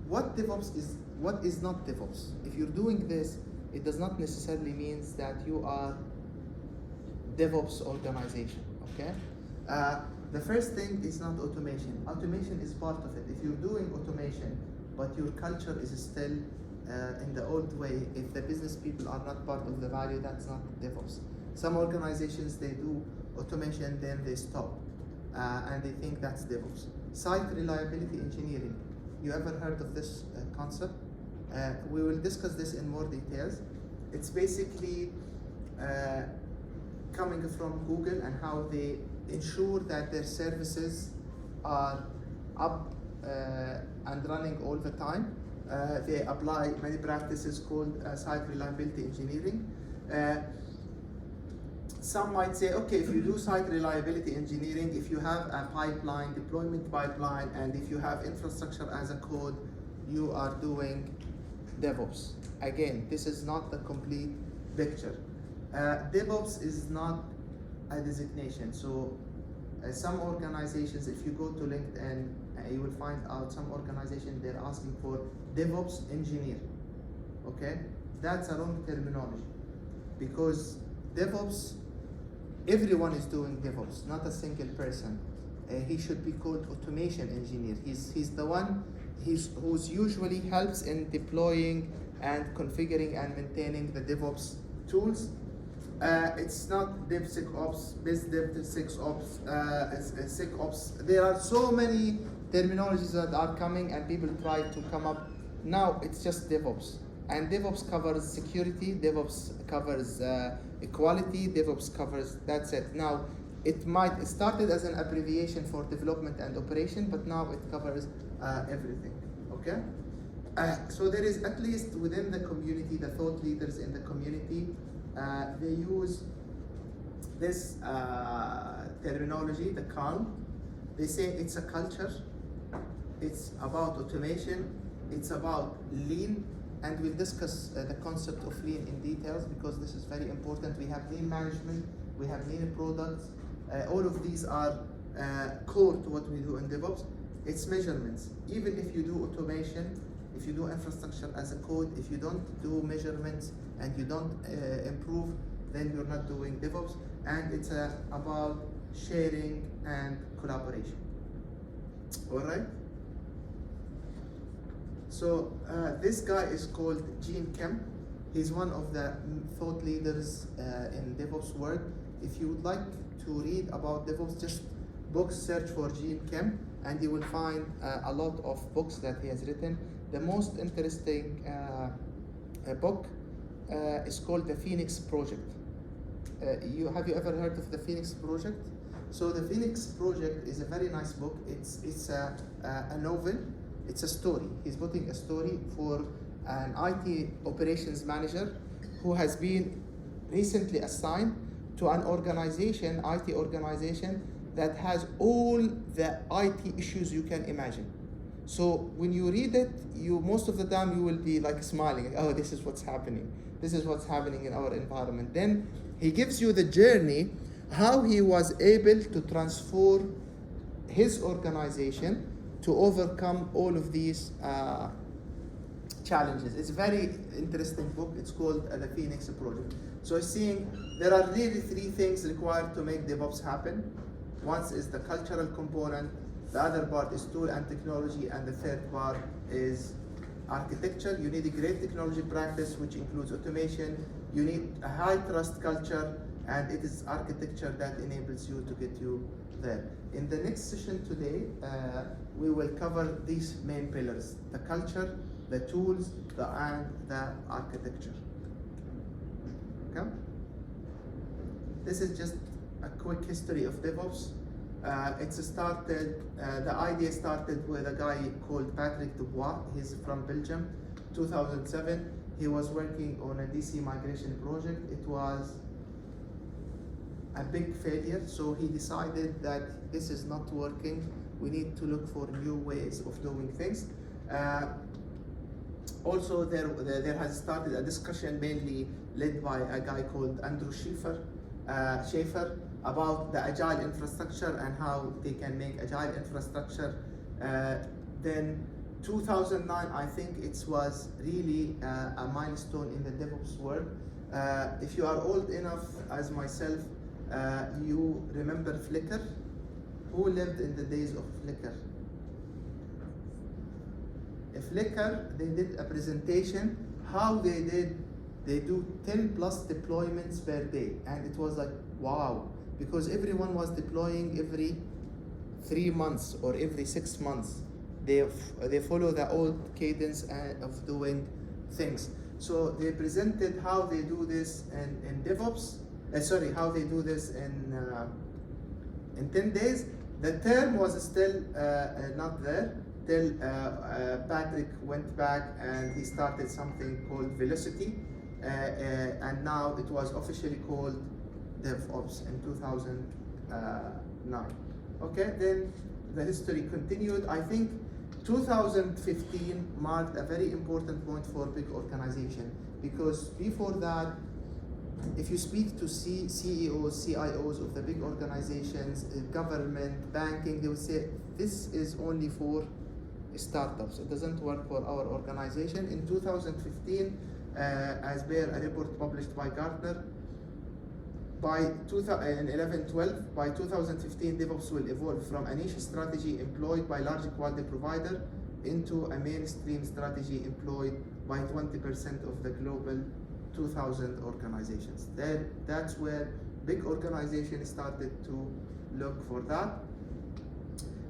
what DevOps is, what is not DevOps. If you're doing this, it does not necessarily mean that you are DevOps organization. Okay. The first thing is not automation. Automation is part of it. If you're doing automation, but your culture is still in the old way, if the business people are not part of the value, that's not DevOps. Some organizations, they do automation, then they stop, and they think that's DevOps. Site reliability engineering. You ever heard of this concept? We will discuss this in more details. It's basically coming from Google and how they ensure that their services are up and running all the time. They apply many practices called site reliability engineering. Some might say, okay, if you do site reliability engineering, if you have a pipeline, deployment pipeline, and if you have infrastructure as a code, you are doing DevOps. Again, this is not the complete picture. DevOps is not a designation. So some organizations, if you go to LinkedIn, you will find out some organizations, they're asking for DevOps engineer. Okay, that's a wrong terminology, because DevOps, everyone is doing DevOps, not a single person. He should be called automation engineer. He's the one who's usually helps in deploying and configuring and maintaining the DevOps tools. It's not DevSecOps, BizDevSecOps, SecOps. There are so many terminologies that are coming and people try to come up. Now it's just DevOps. And DevOps covers security, DevOps covers equality, DevOps covers, that's it. Now, it started as an abbreviation for development and operation, but now it covers everything, okay? So there is, at least within the community, the thought leaders in the community, they use this terminology, the calm. They say it's a culture. it's about automation, it's about lean, and we'll discuss the concept of lean in details because this is very important. We have lean management, we have lean products. All of these are core to what we do in DevOps. It's measurements. Even if you do automation, if you do infrastructure as a code, if you don't do measurements and you don't improve, then you're not doing DevOps. And it's about sharing and collaboration. All right? So this guy is called Gene Kim. He's one of the thought leaders in DevOps world. If you would like to read about DevOps, just books search for Gene Kim, and you will find a lot of books that he has written. The most interesting book is called The Phoenix Project. Have you ever heard of The Phoenix Project? So The Phoenix Project is a very nice book. It's a novel. It's a story. He's putting a story for an IT operations manager who has been recently assigned to an organization, IT organization, that has all the IT issues you can imagine. So when you read it, most of the time you will be like smiling, oh, this is what's happening. This is what's happening in our environment. Then he gives you the journey, how he was able to transform his organization to overcome all of these challenges. It's a very interesting book. It's called The Phoenix Project. So seeing there are really three things required to make DevOps happen. One is the cultural component, the other part is tool and technology, and the third part is architecture. You need a great technology practice, which includes automation. You need a high trust culture, and it is architecture that enables you to get you there. In the next session today, we will cover these main pillars: the culture, the tools, and the architecture. Okay? This is just a quick history of DevOps. The idea started with a guy called Patrick Dubois. He's from Belgium. 2007, he was working on a DC migration project. It was a big failure, so he decided that this is not working. We need to look for new ways of doing things. Also, there has started a discussion mainly led by a guy called Andrew Schaefer about the Agile infrastructure and how they can make Agile infrastructure. Then 2009, I think it was really a milestone in the DevOps world. If you are old enough as myself, you remember Flickr? Who lived in the days of Flickr? Flickr, they did a presentation how they do 10 plus deployments per day, and it was like wow, because everyone was deploying every 3 months or every 6 months. They follow the old cadence of doing things. So they presented how they do this in DevOps. How they do this in 10 days. The term was still not there till Patrick went back and he started something called Velocity, and now it was officially called DevOps in 2009. Okay, then the history continued. I think 2015 marked a very important point for big organization, because before that, if you speak to CEOs, CIOs of the big organizations, government, banking, they will say this is only for startups. It doesn't work for our organization. In 2015, as per a report published by Gartner, by 2011-12, by 2015, DevOps will evolve from a niche strategy employed by large quality provider into a mainstream strategy employed by 20% of the global 2,000 organizations. That's where big organizations started to look for that.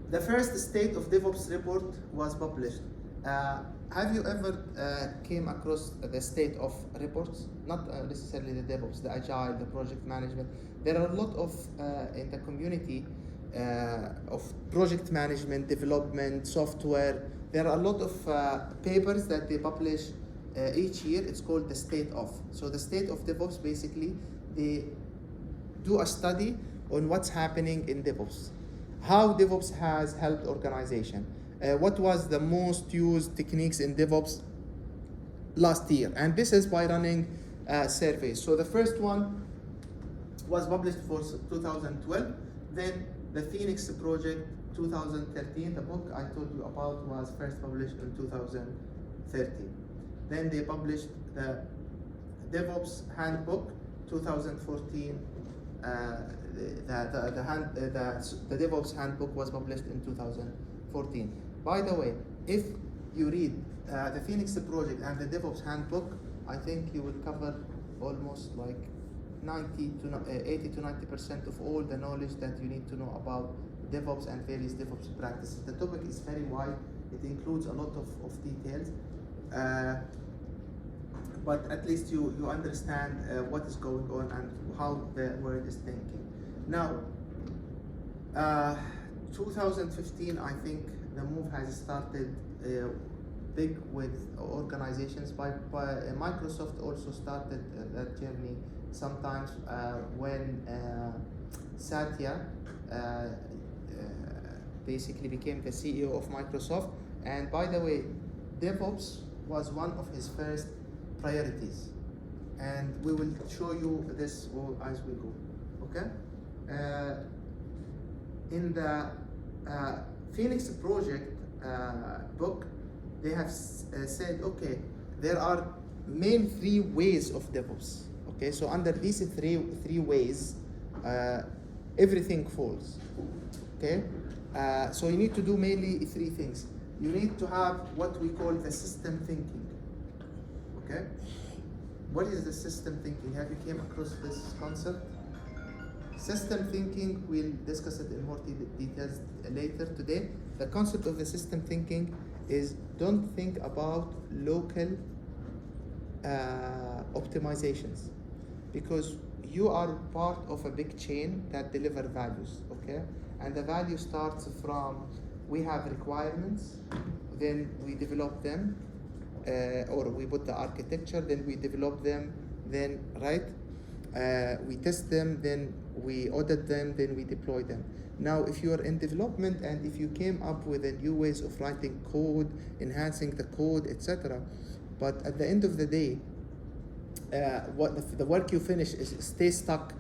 The first State of DevOps report was published. Have you ever came across the state of reports? Not necessarily the DevOps, the Agile, the project management. There are a lot of, in the community, of project management, development, software. There are a lot of papers that they publish each year. It's called the state of. So the state of DevOps, basically, they do a study on what's happening in DevOps, how DevOps has helped organization. what was the most used techniques in DevOps last year, and this is by running surveys. So the first one was published for 2012, then the Phoenix Project 2013, the book I told you about was first published in 2013. Then they published the Devops Handbook 2014. The Devops Handbook was published in 2014. By the way, if you read the Phoenix Project and the Devops Handbook, I think you will cover almost like 80 to 90% of all the knowledge that you need to know about DevOps and various DevOps practices. The topic is very wide. It includes a lot of details. But at least you understand what is going on and how the world is thinking. Now, 2015, I think the move has started big with organizations. By Microsoft also started that journey sometimes when Satya basically became the CEO of Microsoft. And by the way, DevOps was one of his first priorities, and we will show you this all as we go. Okay. In the Phoenix Project book, they have said, okay, there are main three ways of DevOps. Okay, so under these three ways, everything falls. Okay, so you need to do mainly three things. You need to have what we call the system thinking. Okay, what is the system thinking? Have you came across this concept? System thinking, we'll discuss it in more details later today. The concept of the system thinking is don't think about local optimizations, because you are part of a big chain that deliver values, okay? And the value starts from, we have requirements, then we develop them, or we put the architecture, then we develop them, then, right? We test them, then we audit them, then we deploy them. Now, if you are in development and if you came up with a new ways of writing code, enhancing the code, etc., but at the end of the day, the work you finish is stay stuck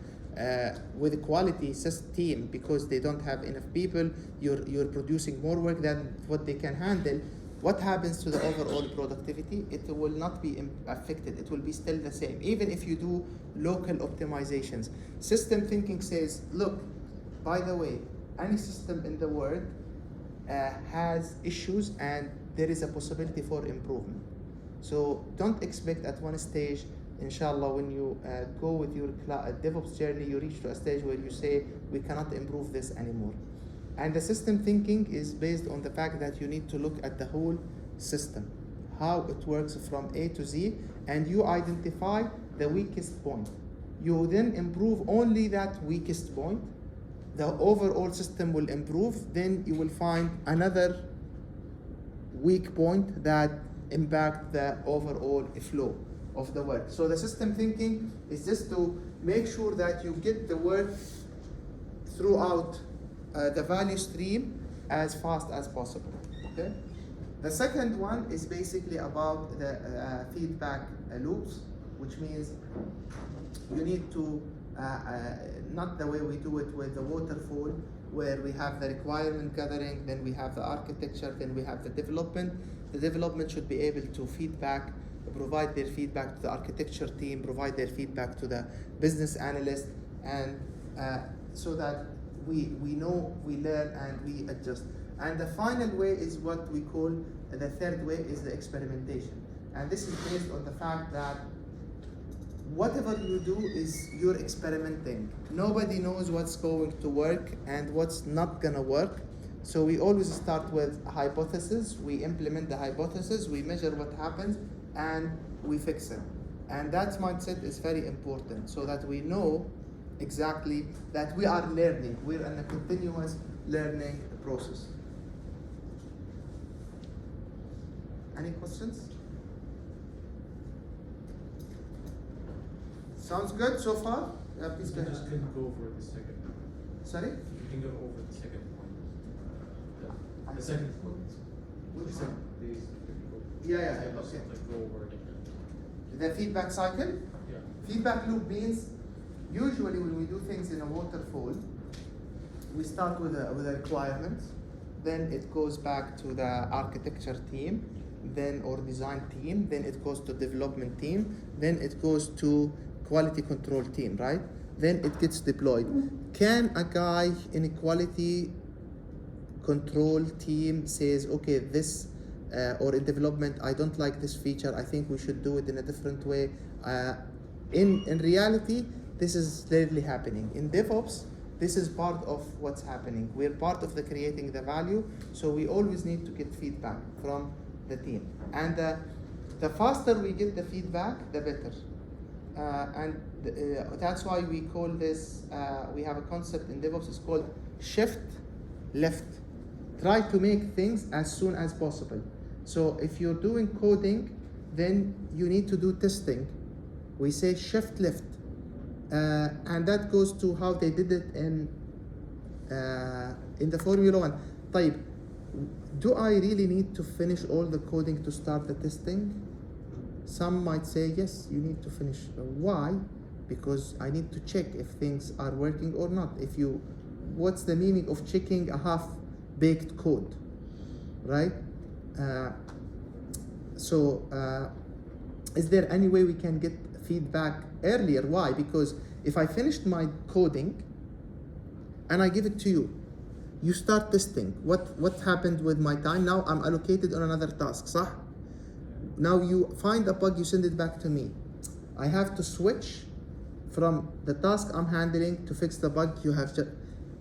with a quality team because they don't have enough people. You're producing more work than what they can handle. What happens to the overall productivity? It will not be affected. It will be still the same, even if you do local optimizations. System thinking says, look, by the way, any system in the world has issues and there is a possibility for improvement. So don't expect at one stage, inshallah, when you go with your DevOps journey, you reach to a stage where you say, we cannot improve this anymore. And the system thinking is based on the fact that you need to look at the whole system, how it works from A to Z, and you identify the weakest point. You then improve only that weakest point. The overall system will improve. Then you will find another weak point that impact the overall flow of the work. So the system thinking is just to make sure that you get the work throughout the value stream as fast as possible. Okay. The second one is basically about the feedback loops, which means you need to not the way we do it with the waterfall, where we have the requirement gathering, then we have the architecture, then we have the development. The development should be able to provide their feedback to the architecture team, provide their feedback to the business analyst, and so that we know, we learn, and we adjust. And the final way is what we call, the third way is the experimentation. And this is based on the fact that whatever you do is you're experimenting. Nobody knows what's going to work and what's not gonna work. So we always start with a hypothesis, we implement the hypothesis, we measure what happens, and we fix it. And that mindset is very important, so that we know exactly that we are learning. We're in a continuous learning process. Any questions? Sounds good so far? Please go You just ahead. didn't go over the second point. Sorry? You can go over the second point. The second point. Which one? These. Yeah, And just okay. like go over it again. The feedback cycle? Yeah. Feedback loop means usually when we do things in a waterfall, we start with a requirement, then it goes back to the architecture team, then or design team, then it goes to development team, then it goes to quality control team, right? Then it gets deployed. Can a guy in a quality control team says, okay, this or in development, I don't like this feature, I think we should do it in a different way. In reality, this is rarely happening. In DevOps, this is part of what's happening. We're part of the creating the value, so we always need to get feedback from the team. And the faster we get the feedback, the better. That's why we call this, we have a concept in DevOps, it's called shift left. Try to make things as soon as possible. So if you're doing coding, then you need to do testing. We say shift left. And that goes to how they did it in the Formula One. طيب, do I really need to finish all the coding to start the testing? Some might say yes, you need to finish. Why? Because I need to check if things are working or not. What's the meaning of checking a half-baked code, right? Is there any way we can get feedback earlier? Why? Because if I finished my coding and I give it to you, you start testing. What happened with my time? Now I'm allocated on another task, صح? Now you find a bug, you send it back to me. I have to switch from the task I'm handling to fix the bug you have just.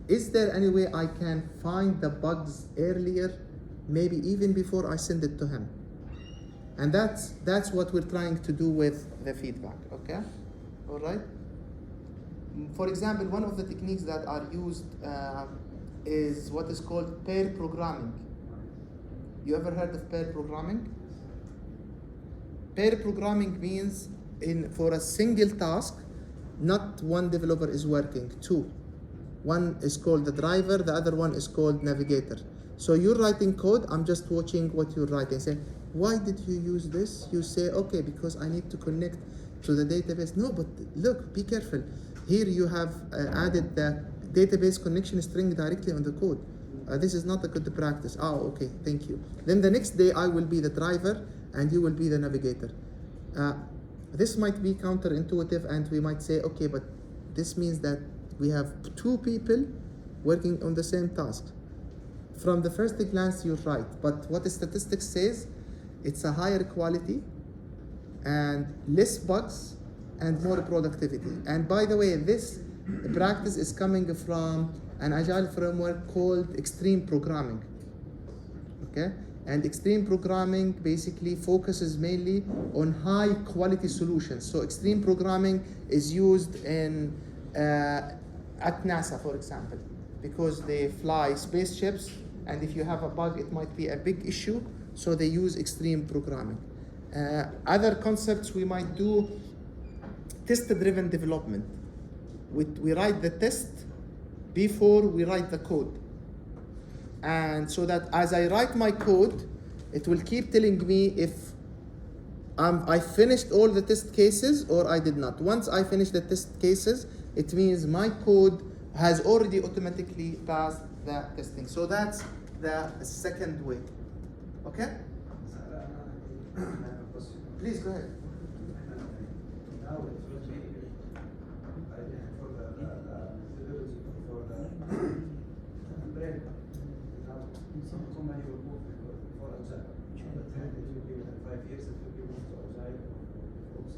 Is there any way I can find the bugs earlier, maybe even before I send it to him? And that's what we're trying to do with the feedback, okay? All right? For example, one of the techniques that are used is what is called pair programming. You ever heard of pair programming? Pair programming means for a single task, not one developer is working, two. One is called the driver, the other one is called navigator. So you're writing code, I'm just watching what you're writing. Say, why did you use this? You say, okay, because I need to connect to the database. No, but look, be careful. Here you have added the database connection string directly on the code. This is not a good practice. Oh, okay, thank you. Then the next day I will be the driver and you will be the navigator. This might be counterintuitive and we might say, okay, but this means that we have two people working on the same task. From the first glance, you're right, but what the statistics says, it's a higher quality and less bugs and more productivity. And by the way, this practice is coming from an Agile framework called extreme programming, okay? And extreme programming basically focuses mainly on high quality solutions. So extreme programming is used at NASA, for example, because they fly spaceships, and if you have a bug, it might be a big issue, so they use extreme programming. Other concepts we might do, test-driven development. We write the test before we write the code. And so that as I write my code, it will keep telling me if I finished all the test cases or I did not. Once I finish the test cases, it means my code has already automatically passed the testing. So that's the second way. Okay? Please go ahead. Now it will be for the methodology for the brain. Now some company will move for Agile. The trend it will be within 5 years, it will be moved to Agile or DevOps.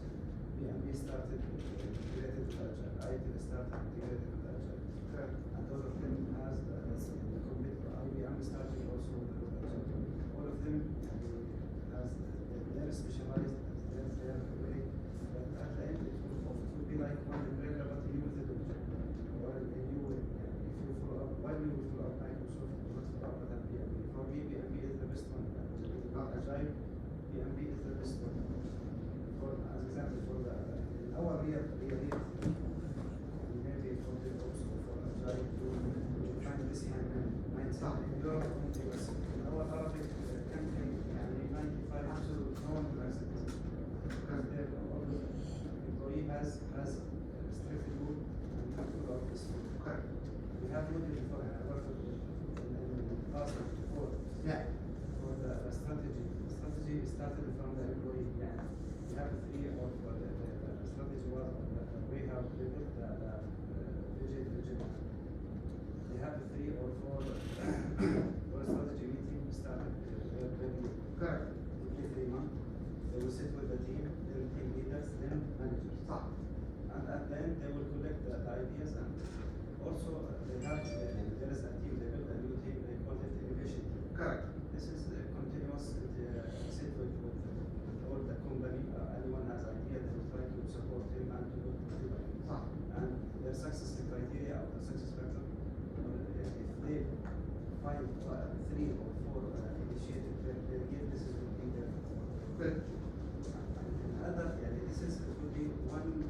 PMB started integrated with Agile. IT started integrated with Agile. And all of them has the commitment. IBM started also with Agile. All of them has they're specialized, they're way. But at the end, it will be like one umbrella, but a new methodology. Or a new way. If you follow up, why we will follow up Microsoft, we will follow up with PMB. For me, PMB is the best one. Agile, PMB is the best one. For, as example, for our real maybe for DevOps or for Agile, to find this mindset in Europe, in our Arabic country, has restricted rule and we have to follow this rule. Correct. We have looked before, I worked in past before. Yeah. For the strategy. The strategy started from the employee. Yeah. We have three of the strategy was we have built vision. We have 3 or 4 for strategy meeting started very Correct. every 3 months. They will sit with the team, then team leaders, then managers. And then they will collect the ideas and also they have there is a team, they build a new team, they call it innovation team. Correct. This is a continuous sit with all the company. Anyone has idea, they will try to support him and to look to deliver. And their success criteria or the success factor, if they find 3 or 4 initiatives, they give this is will be their. Good. Another, this is will be one.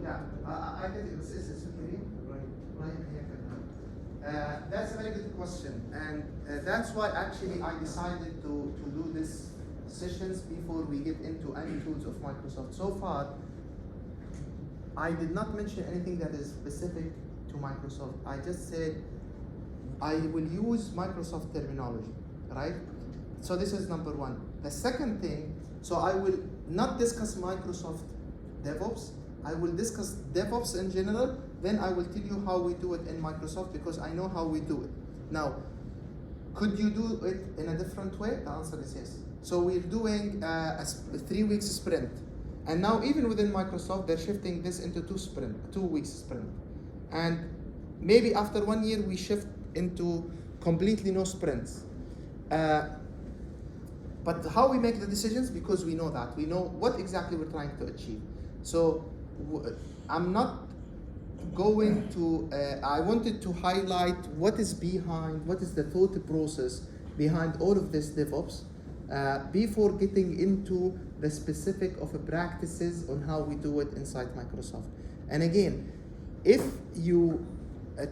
Yeah, I get it. This is okay. Right. That's a very good question, and that's why actually I decided to do this sessions before we get into any tools of Microsoft. So far, I did not mention anything that is specific to Microsoft. I just said I will use Microsoft terminology, right? So this is number one. The second thing, so I will not discuss Microsoft DevOps. I will discuss DevOps in general, then I will tell you how we do it in Microsoft because I know how we do it. Now, could you do it in a different way? The answer is yes. So we're doing a 3 weeks sprint. And now even within Microsoft, they're shifting this into 2 weeks sprint. And maybe after 1 year, we shift into completely no sprints. But how we make the decisions? Because we know that. We know what exactly we're trying to achieve. So I'm not going to, I wanted to highlight what is behind, what is the thought process behind all of this DevOps before getting into the specific of practices on how we do it inside Microsoft. And again, if you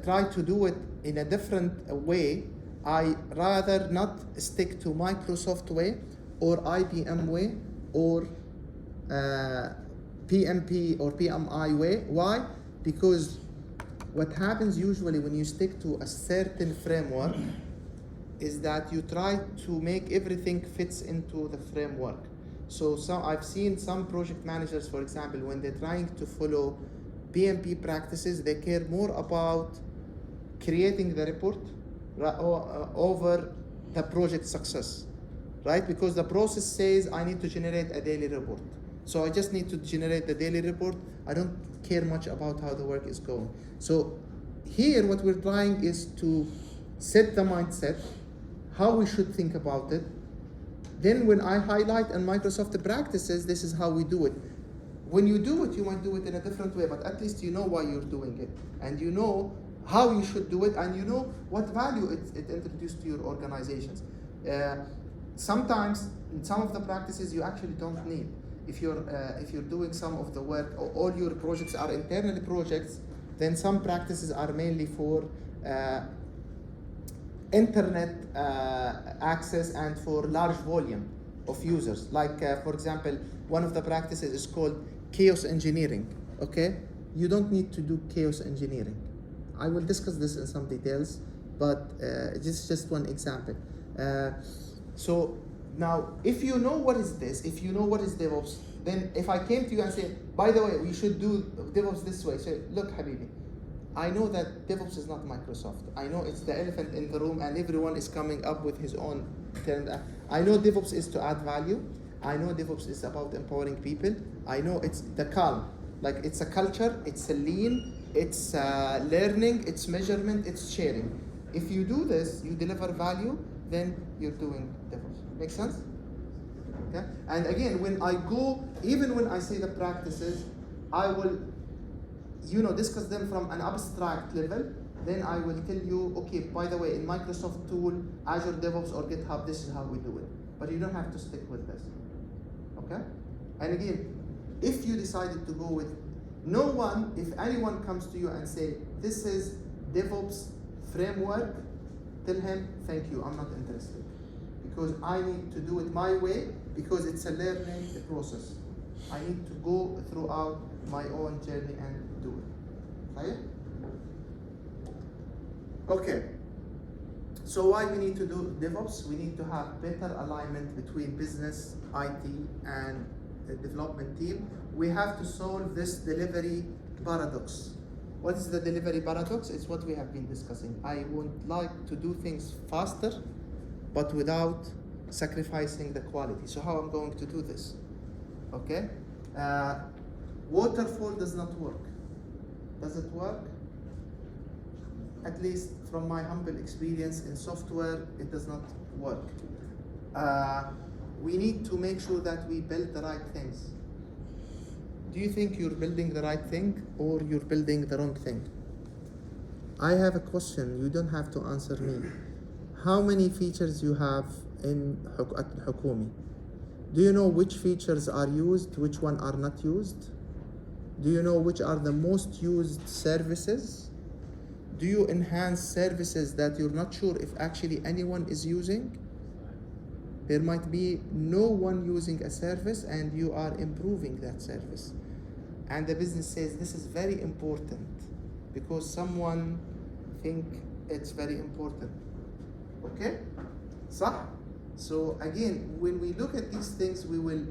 try to do it in a different way, I rather not stick to Microsoft way or IBM way or PMP or PMI way. Why? Because what happens usually when you stick to a certain framework is that you try to make everything fits into the framework. So I've seen some project managers, for example, when they're trying to follow PMP practices, they care more about creating the report over the project success, right? Because the process says I need to generate a daily report. So I just need to generate the daily report. I don't care much about how the work is going. So here what we're trying is to set the mindset, how we should think about it. Then when I highlight in Microsoft practices, this is how we do it. When you do it, you might do it in a different way, but at least you know why you're doing it. And you know how you should do it, and you know what value it introduced to your organizations. Sometimes, in some of the practices, you actually don't need. If you're doing some of the work, or all your projects are internal projects, then some practices are mainly for internet access and for large volume of users. Like, for example, one of the practices is called chaos engineering, okay? You don't need to do chaos engineering. I will discuss this in some details, but this is just one example. So now, if you know what is this, if you know what is DevOps, then if I came to you and say, by the way, we should do DevOps this way, say, look, Habibi, I know that DevOps is not Microsoft. I know it's the elephant in the room and everyone is coming up with his own term. I know DevOps is to add value. I know DevOps is about empowering people. I know it's the calm. Like it's a culture, it's a lean, it's learning, it's measurement, it's sharing. If you do this, you deliver value, then you're doing DevOps. Make sense? Okay? And again, when I go, even when I say the practices, I will discuss them from an abstract level. Then I will tell you, okay, by the way, in Microsoft tool, Azure DevOps or GitHub, this is how we do it. But you don't have to stick with this. Okay? And again, if you decided to go with no one, if anyone comes to you and say, this is DevOps framework, tell him, thank you, I'm not interested. Because I need to do it my way, because it's a learning process. I need to go throughout my own journey and do it. Right? Okay. So why we need to do DevOps? We need to have better alignment between business, IT, and the development team. We have to solve this delivery paradox. What is the delivery paradox? It's what we have been discussing. I would like to do things faster, but without sacrificing the quality. So how I'm going to do this? Okay? Waterfall does not work. Does it work? At least from my humble experience in software, it does not work. We need to make sure that we build the right things. Do you think you're building the right thing or you're building the wrong thing? I have a question. You don't have to answer me. How many features you have at Hukumi? Do you know which features are used, which one are not used? Do you know which are the most used services? Do you enhance services that you're not sure if actually anyone is using? There might be no one using a service and you are improving that service. And the business says this is very important because someone think it's very important. Okay? صح? So again, when we look at these things, we will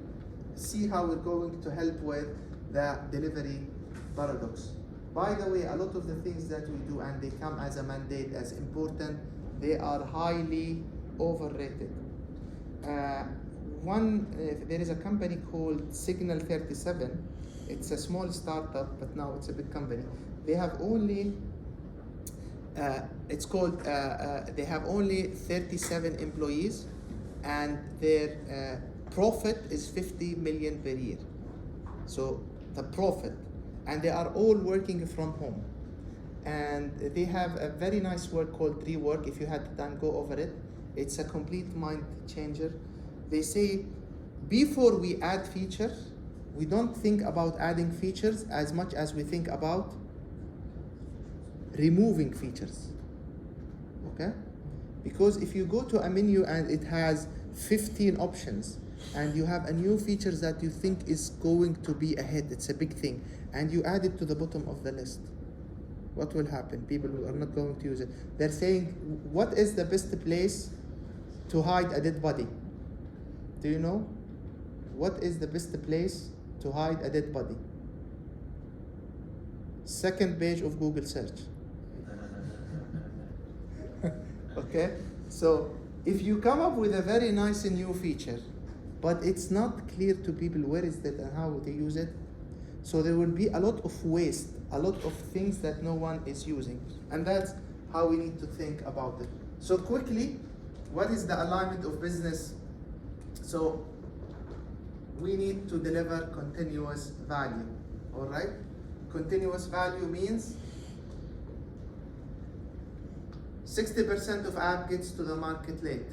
see how we're going to help with the delivery paradox. By the way, a lot of the things that we do and they come as a mandate as important, they are highly overrated. There is a company called Signal 37. It's a small startup, but now it's a big company. They have only they have only 37 employees, and their profit is 50 million per year. So the profit, and they are all working from home. And they have a very nice work called Rework. If you had the time, go over it. It's a complete mind changer. They say, before we add features, we don't think about adding features as much as we think about removing features. Okay? Because if you go to a menu and it has 15 options, and you have a new feature that you think is going to be a hit, it's a big thing, and you add it to the bottom of the list, what will happen? People are not going to use it. They're saying, what is the best place to hide a dead body? Do you know? What is the best place to hide a dead body? Second page of Google search. Okay? So if you come up with a very nice new feature, but it's not clear to people where is that and how they use it, so there will be a lot of waste, a lot of things that no one is using. And that's how we need to think about it. So quickly, what is the alignment of business? So we need to deliver continuous value, all right? Continuous value means 60% of app gets to the market late.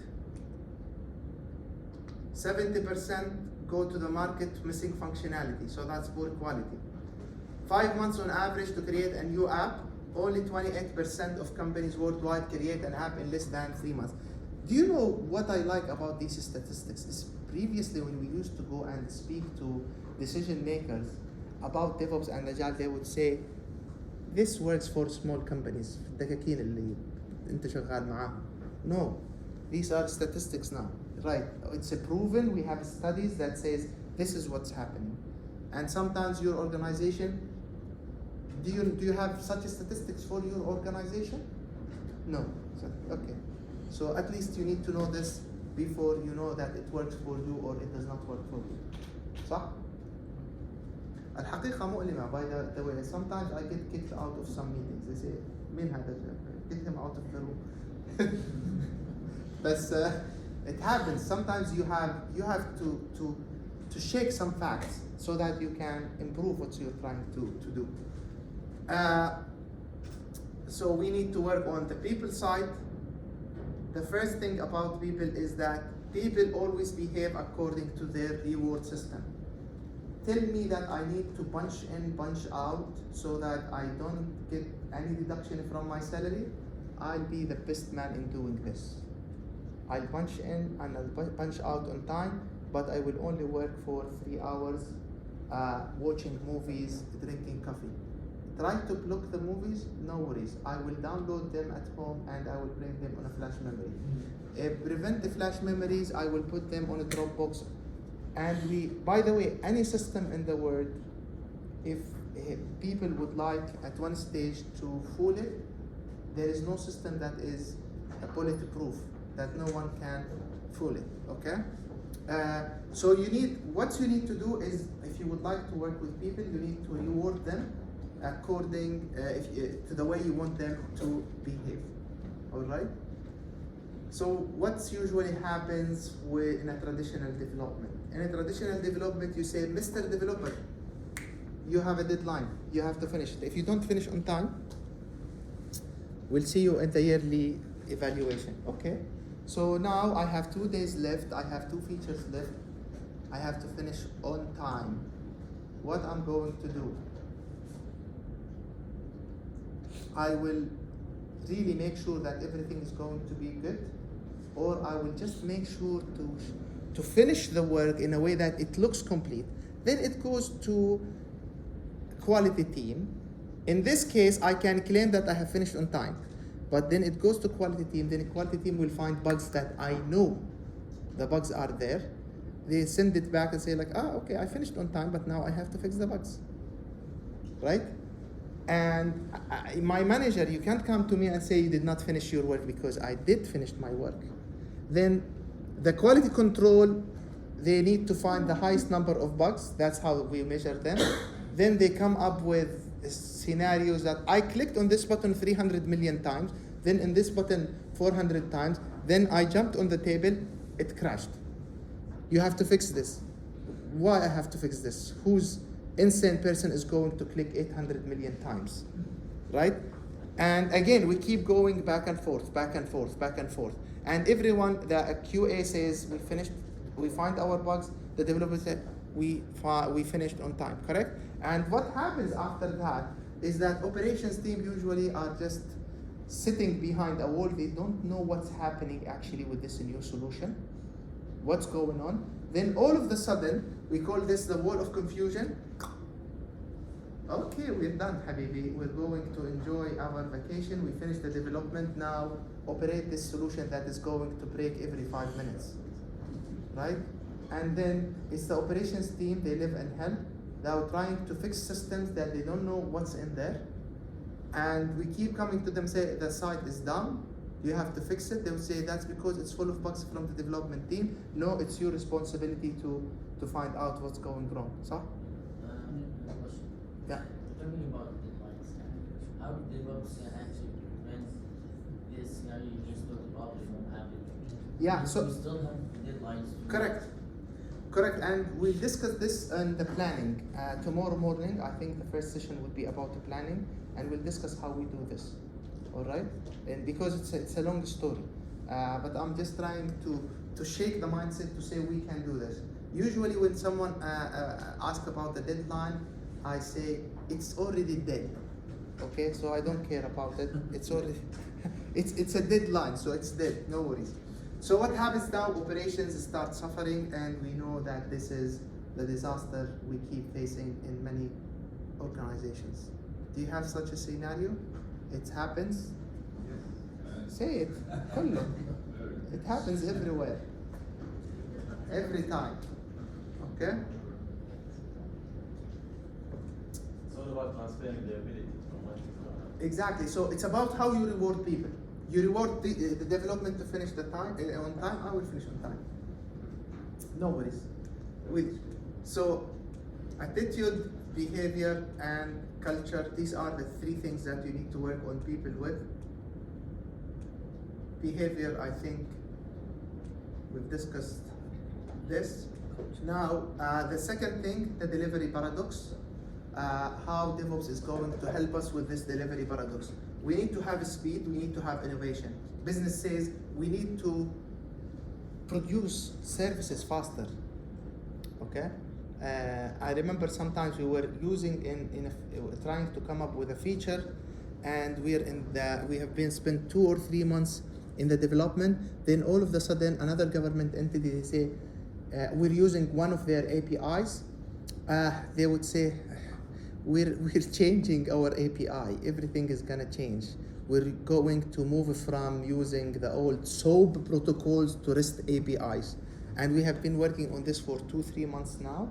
70% go to the market missing functionality, so that's poor quality. 5 months on average to create a new app, only 28% of companies worldwide create an app in less than 3 months. Do you know what I like about these statistics? Is previously when we used to go and speak to decision makers about DevOps and Agile, they would say, this works for small companies. الدكاكين اللي انت شغال معاهم. No, these are statistics now. Right, it's a proven, we have studies that says this is what's happening. And sometimes your organization, do you have such statistics for your organization? No, so, okay. So at least you need to know this before you know that it works for you or it does not work for you. صح؟ الحقيقة مؤلمة, by the way. Sometimes I get kicked out of some meetings. They say, مين هذا? Get him out of the room. But it happens. Sometimes you have to shake some facts so that you can improve what you're trying to do. So we need to work on the people side. The first thing about people is that people always behave according to their reward system. Tell me that I need to punch in, punch out, so that I don't get any deduction from my salary. I'll be the best man in doing this. I'll punch in and I'll punch out on time, but I will only work for 3 hours watching movies, drinking coffee. Try to block the movies, no worries. I will download them at home and I will bring them on a flash memory. Prevent the flash memories, I will put them on a Dropbox. And by the way, any system in the world, if people would like at one stage to fool it, there is no system that is bulletproof, that no one can fool it, okay? So what you need to do is, if you would like to work with people, you need to reward them according to the way you want them to behave, all right? So what usually happens in a traditional development? In a traditional development, you say, Mr. Developer, you have a deadline, you have to finish it. If you don't finish on time, we'll see you in the yearly evaluation. Okay, so now I have 2 days left, I have 2 features left, I have to finish on time. What I'm going to do, I will really make sure that everything is going to be good, or I will just make sure to finish the work in a way that it looks complete. Then it goes to quality team. In this case, I can claim that I have finished on time, but then it goes to quality team. Then the quality team will find bugs that I know the bugs are there. They send it back and say like, okay, I finished on time, but now I have to fix the bugs, right? And my manager, you can't come to me and say you did not finish your work, because I did finish my work. Then the quality control, they need to find the highest number of bugs. That's how we measure them. Then they come up with scenarios that I clicked on this button 300 million times, then in this button 400 times, then I jumped on the table, it crashed. You have to fix this. Why I have to fix this? Whose insane person is going to click 800 million times, right? And again, we keep going back and forth, back and forth, back and forth. And everyone, the QA says, we finished, we find our bugs. The developer said, we finished on time, correct? And what happens after that is that operations team usually are just sitting behind a wall. They don't know what's happening actually with this new solution, what's going on. Then all of a sudden, we call this the wall of confusion. Okay, we're done, Habibi. We're going to enjoy our vacation. We finished the development. Now operate this solution that is going to break every 5 minutes, right? And then it's the operations team, they live in hell. They are trying to fix systems that they don't know what's in there. And we keep coming to them, say, the site is down, you have to fix it. They will say, that's because it's full of bugs from the development team. No, it's your responsibility to find out what's going wrong. So? Question. Yeah. Talking about deadlines, how do Devops actually prevent this scenario you just talked about from happening? Yeah, We so still have deadlines. Correct, and we'll discuss this in the planning. Tomorrow morning, I think the first session would be about the planning, and we'll discuss how we do this, all right? And because it's a long story, but I'm just trying to shake the mindset to say we can do this. Usually when someone asks about the deadline, I say, it's already dead, okay? So I don't care about it, it's already, it's a deadline, so it's dead, no worries. So what happens now, operations start suffering, and we know that this is the disaster we keep facing in many organizations. Do you have such a scenario? It happens? Say it, كله. It happens everywhere, every time, okay? It's all about transferring the ability from one to another. Exactly, so it's about how you reward people. You reward the development to finish the time on time. I will finish on time. No worries. So, attitude, behavior, and culture. These are the 3 things that you need to work on people with. Behavior, I think we've discussed this. Now, the second thing, the delivery paradox. How DevOps is going to help us with this delivery paradox. We need to have speed, we need to have innovation. Business says we need to produce services faster, okay? I remember sometimes we were using trying to come up with a feature, and we have been spent 2 or 3 months in the development. Then all of a sudden, another government entity, they say, we're using one of their APIs, They would say, we're changing our API. Everything is gonna change. We're going to move from using the old SOAP protocols to REST APIs. And we have been working on this for 2-3 months now.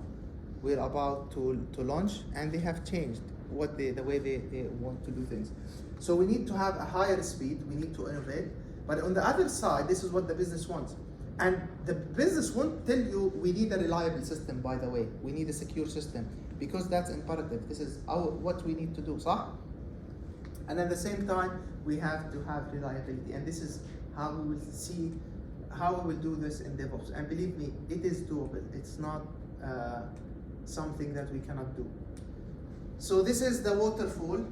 We're about to launch, and they have changed the way they want to do things. So we need to have a higher speed, we need to innovate. But on the other side, this is what the business wants. And the business won't tell you we need a reliable system, by the way. We need a secure system, because that's imperative. This is what we need to do, صح? And at the same time, we have to have reliability. And this is how we will see how we will do this in DevOps. And believe me, it is doable. It's not something that we cannot do. So this is the waterfall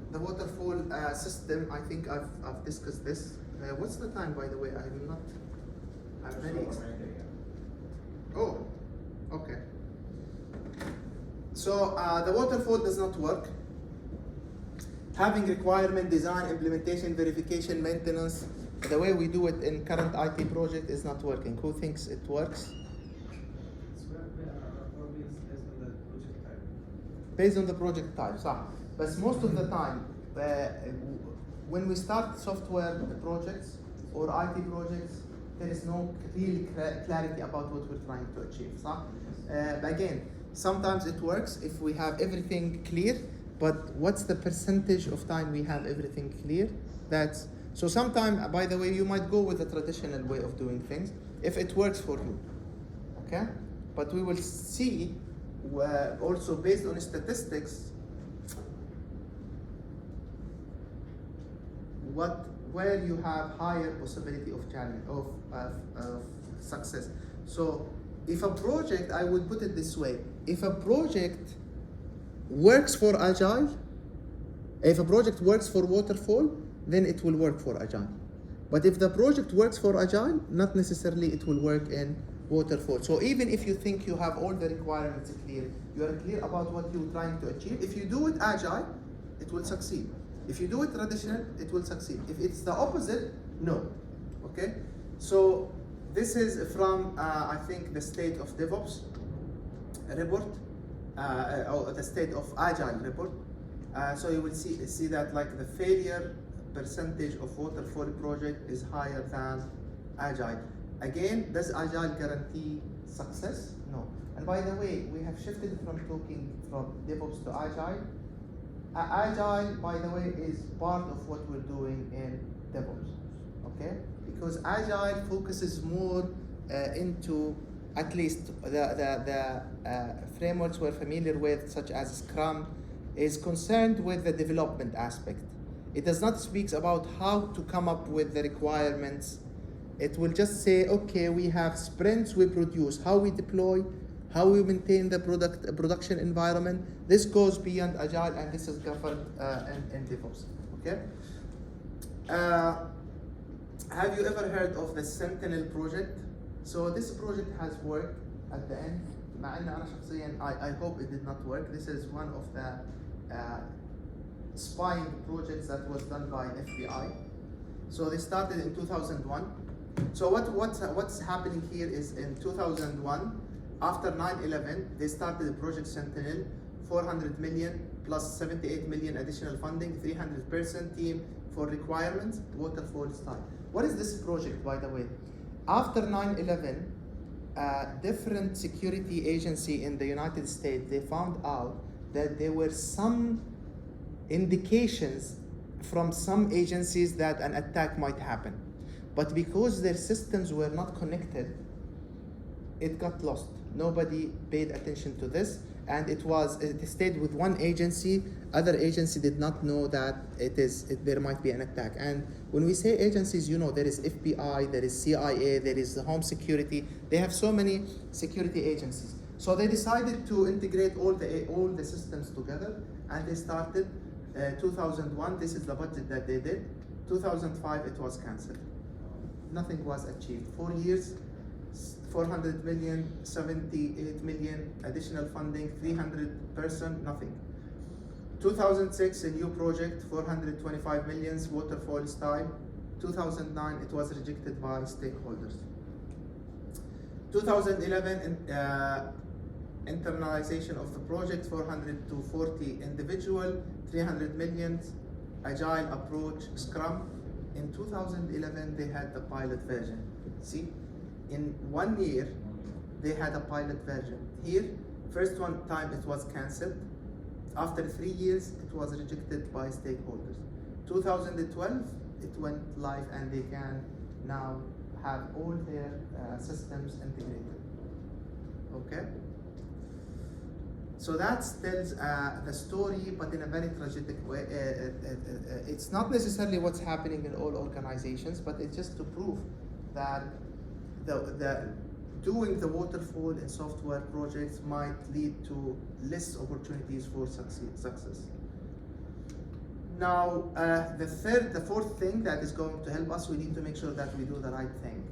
system. I think I've discussed this. What's the time, by the way? I'm very. Oh, okay. So the waterfall does not work. Having requirement, design, implementation, verification, maintenance, the way we do it in current IT project is not working. Who thinks it works? Based on the project type, صح. But most of the time, when we start software projects or IT projects, there is no real clarity about what we're trying to achieve, صح? Again, sometimes it works if we have everything clear, but what's the percentage of time we have everything clear? So sometimes, by the way, you might go with the traditional way of doing things if it works for you, okay? But we will see also based on statistics where you have higher possibility of challenge of success. So if a project, I would put it this way, if a project works for Agile, if a project works for Waterfall, then it will work for Agile. But if the project works for Agile, not necessarily it will work in Waterfall. So even if you think you have all the requirements clear, you are clear about what you're trying to achieve, if you do it Agile, it will succeed. If you do it traditional, it will succeed. If it's the opposite, no. Okay? So this is from, I think, the State of DevOps report, or the State of Agile report. So you will see that like the failure percentage of Waterfall project is higher than Agile. Again, does Agile guarantee success? No. And by the way, we have shifted from talking from DevOps to Agile. Agile, by the way, is part of what we're doing in DevOps, okay? Because Agile focuses more into, at least the frameworks we're familiar with, such as Scrum, is concerned with the development aspect. It does not speak about how to come up with the requirements. It will just say, okay, we have sprints, we produce, how we deploy, how we maintain the production environment. This goes beyond Agile, and this is governed in DevOps, okay? Have you ever heard of the Sentinel Project? So this project has worked at the end. مع إن أنا شخصياً I hope it did not work. This is one of the spying projects that was done by FBI. So they started in 2001. So what's happening here is in 2001, after 9/11, they started the Project Sentinel, 400 million plus 78 million additional funding, 300-person team for requirements, waterfall style. What is this project, by the way? After 9/11, different security agency in the United States, they found out that there were some indications from some agencies that an attack might happen. But because their systems were not connected, it got lost. Nobody paid attention to this, and it stayed with one agency. Other agency did not know that there might be an attack. And when we say agencies, you know, there is FBI, there is CIA, there is the Home Security. They have so many security agencies. So they decided to integrate all the systems together, and they started 2001. This is the budget that they did. 2005, it was cancelled. Nothing was achieved. 4 years, 400 million, 78 million additional funding, 300-person, nothing. 2006, a new project, 425 millions, waterfall style. 2009, it was rejected by stakeholders. 2011, internalization of the project, 400 to 40 individual, 300 million, Agile approach, Scrum. In 2011, they had the pilot version. See, in 1 year, they had a pilot version. Here, first one time it was cancelled. After 3 years, it was rejected by stakeholders. 2012, it went live and they can now have all their systems integrated. Okay? So that tells the story, but in a very tragic way. It's not necessarily what's happening in all organizations, but it's just to prove that doing the waterfall in software projects might lead to less opportunities for success. Now, the fourth thing that is going to help us, we need to make sure that we do the right thing.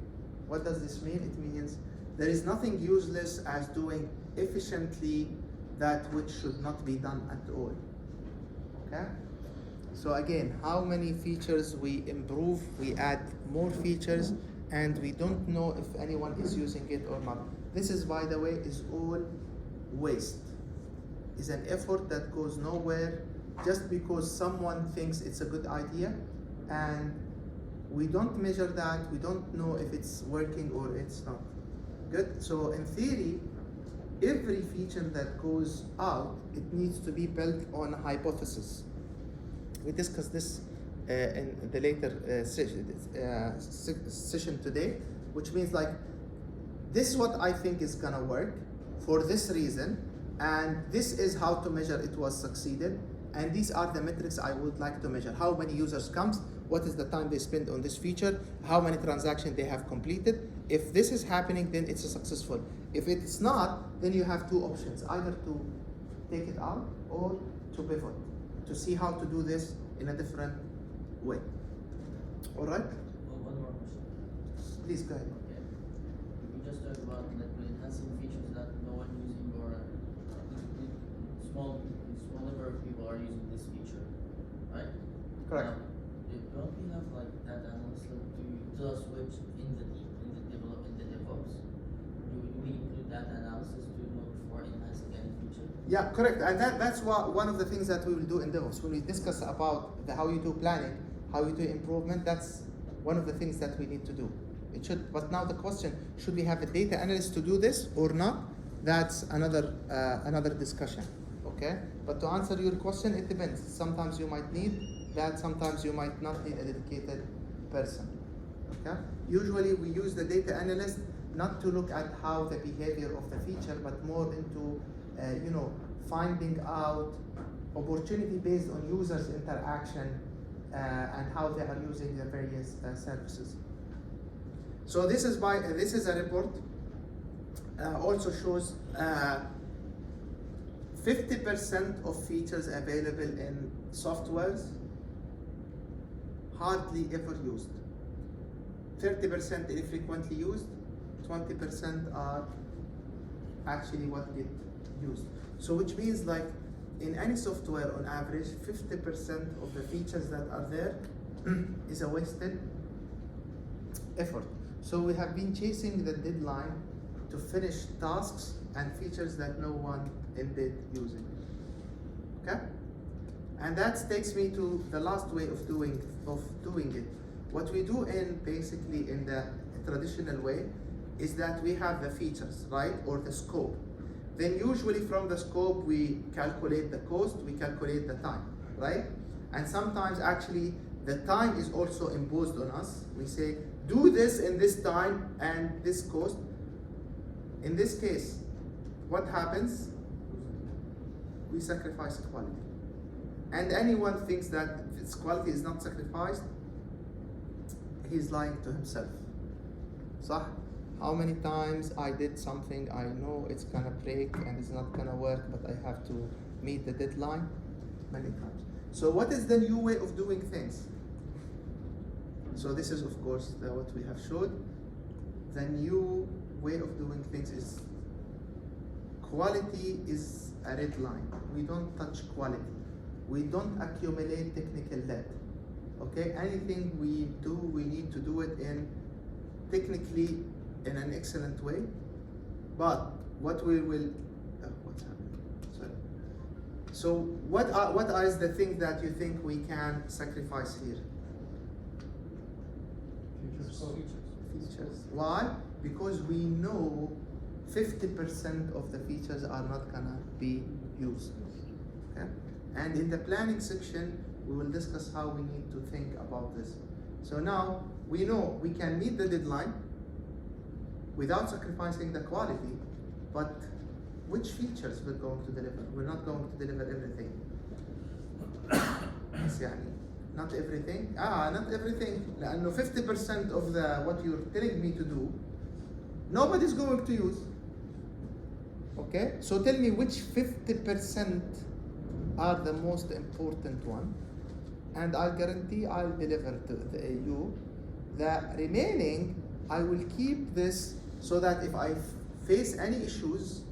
What does this mean? It means there is nothing useless as doing efficiently that which should not be done at all. Okay? So again, how many features we improve, we add more features, and we don't know if anyone is using it or not. This is, by the way, is all waste. It's an effort that goes nowhere just because someone thinks it's a good idea, and we don't measure that, we don't know if it's working or it's not. Good? So in theory, every feature that goes out, it needs to be built on a hypothesis. We discussed this in the later session today, which means like, this is what I think is gonna work for this reason, and this is how to measure it was succeeded, and these are the metrics I would like to measure. How many users comes, what is the time they spend on this feature, how many transactions they have completed. If this is happening, then it's successful. If it's not, then you have two options, either to take it out or to pivot, to see how to do this in a different way. All right? Well, one more question. Please go ahead. Okay. We just talked about like enhancing features that no one using or small number of people are using this feature, right? Correct. Don't we have like data analysts like to do a switch in the DevOps? Do we include data analysis to look for enhancing any feature? Yeah, correct. And that's one of the things that we will do in DevOps. When we discuss about how you do planning, how you do improvement, that's one of the things that we need to do. It should, but now the question, should we have a data analyst to do this or not? That's another discussion, okay? But to answer your question, it depends. Sometimes you might need that, sometimes you might not need a dedicated person, okay? Usually we use the data analyst not to look at how the behavior of the feature, but more into finding out opportunity based on users' interaction and how they are using the various services. So this is a report. Also shows 50% of features available in softwares hardly ever used. 30% infrequently used. 20% are actually what get used. So which means like in any software on average, 50% of the features that are there is a wasted effort. So we have been chasing the deadline to finish tasks and features that no one ended using. Okay? And that takes me to the last way of doing it. What we do in the traditional way is that we have the features, right? Or the scope. Then usually from the scope, we calculate the cost, we calculate the time, right? And sometimes actually the time is also imposed on us. We say, do this in this time and this cost. In this case, what happens? We sacrifice quality. And anyone thinks that if its quality is not sacrificed, he's lying to himself. So, how many times I did something I know it's gonna break and it's not gonna work, but I have to meet the deadline? Many times. So what is the new way of doing things? So this is of course what we have showed. The new way of doing things is quality is a red line. We don't touch quality. We don't accumulate technical debt. Okay, anything we do, we need to do it technically in an excellent way. But what we will what's happening? Sorry. So what is the thing that you think we can sacrifice here? Features. Why? Because we know 50% of the features are not gonna be used. Okay? And in the planning section, we will discuss how we need to think about this. So now we know we can meet the deadline without sacrificing the quality, but which features we're going to deliver? We're not going to deliver everything. يعني not everything. Not everything. لأنه 50% of what you're telling me to do, nobody's going to use. Okay? So tell me which 50% are the most important one, and I'll guarantee I'll deliver to you. The remaining, I will keep this so that if I face any issues,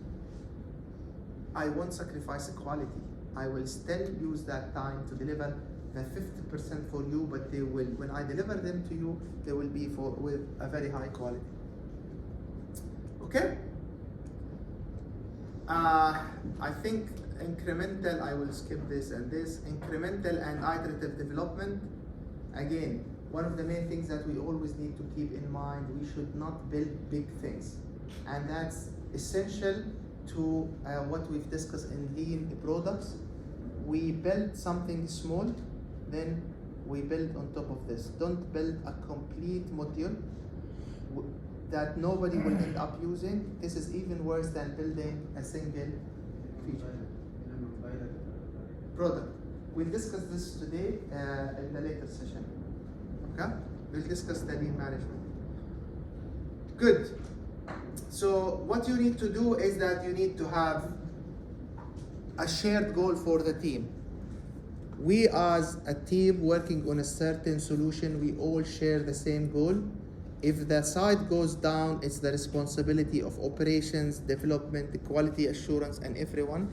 I won't sacrifice the quality. I will still use that time to deliver the 50% for you, but they will, when I deliver them to you, they will be with a very high quality. Okay? I think incremental, I will skip this and this. Incremental and iterative development. Again, one of the main things that we always need to keep in mind, we should not build big things. And that's essential to what we've discussed in lean products. We build something small, then we build on top of this. Don't build a complete module that nobody will end up using. This is even worse than building a single feature. Product. We'll discuss this today in the later session. Okay? We'll discuss the lean management. Good. So what you need to do is that you need to have a shared goal for the team. We as a team working on a certain solution, we all share the same goal. If the site goes down, it's the responsibility of operations, development, quality assurance, and everyone.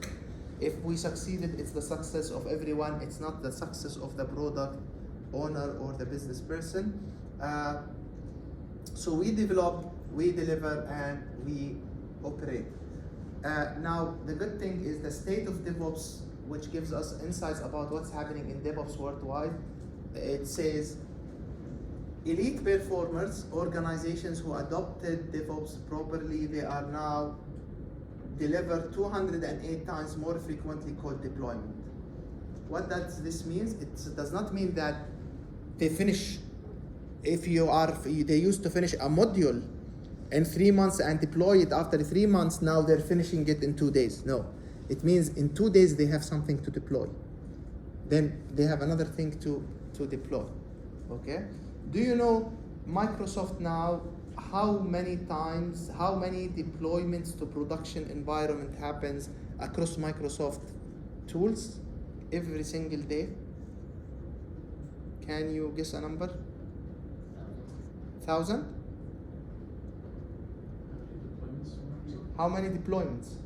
If we succeeded, it's the success of everyone. It's not the success of the product owner or the business person. So we develop, we deliver, and we operate. Now, the good thing is the state of DevOps, which gives us insights about what's happening in DevOps worldwide. It says, elite performers, organizations who adopted DevOps properly, they are now deliver 208 times more frequently code deployment. What does this mean? It does not mean that they finish, they used to finish a module in 3 months and deploy it after 3 months, now they're finishing it in 2 days. No, it means in 2 days they have something to deploy. Then they have another thing to deploy, okay? Do you know Microsoft now, how many deployments to production environment happens across Microsoft tools every single day? Can you guess a number? 1,000? How many deployments?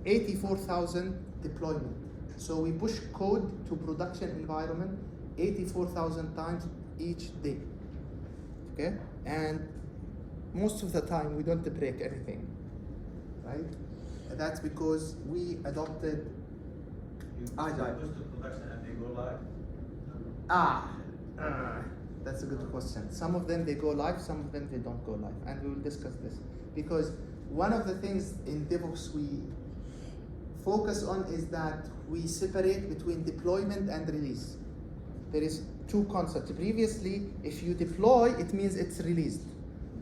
84,000 deployment. So we push code to production environment 84,000 times each day. Okay? And most of the time we don't break anything, right? That's because we adopted Agile. Just to production and they go live? That's a good question. Some of them they go live, some of them they don't go live, and we will discuss this. Because one of the things in DevOps we focus on is that we separate between deployment and release. There is two concepts. Previously, if you deploy, it means it's released.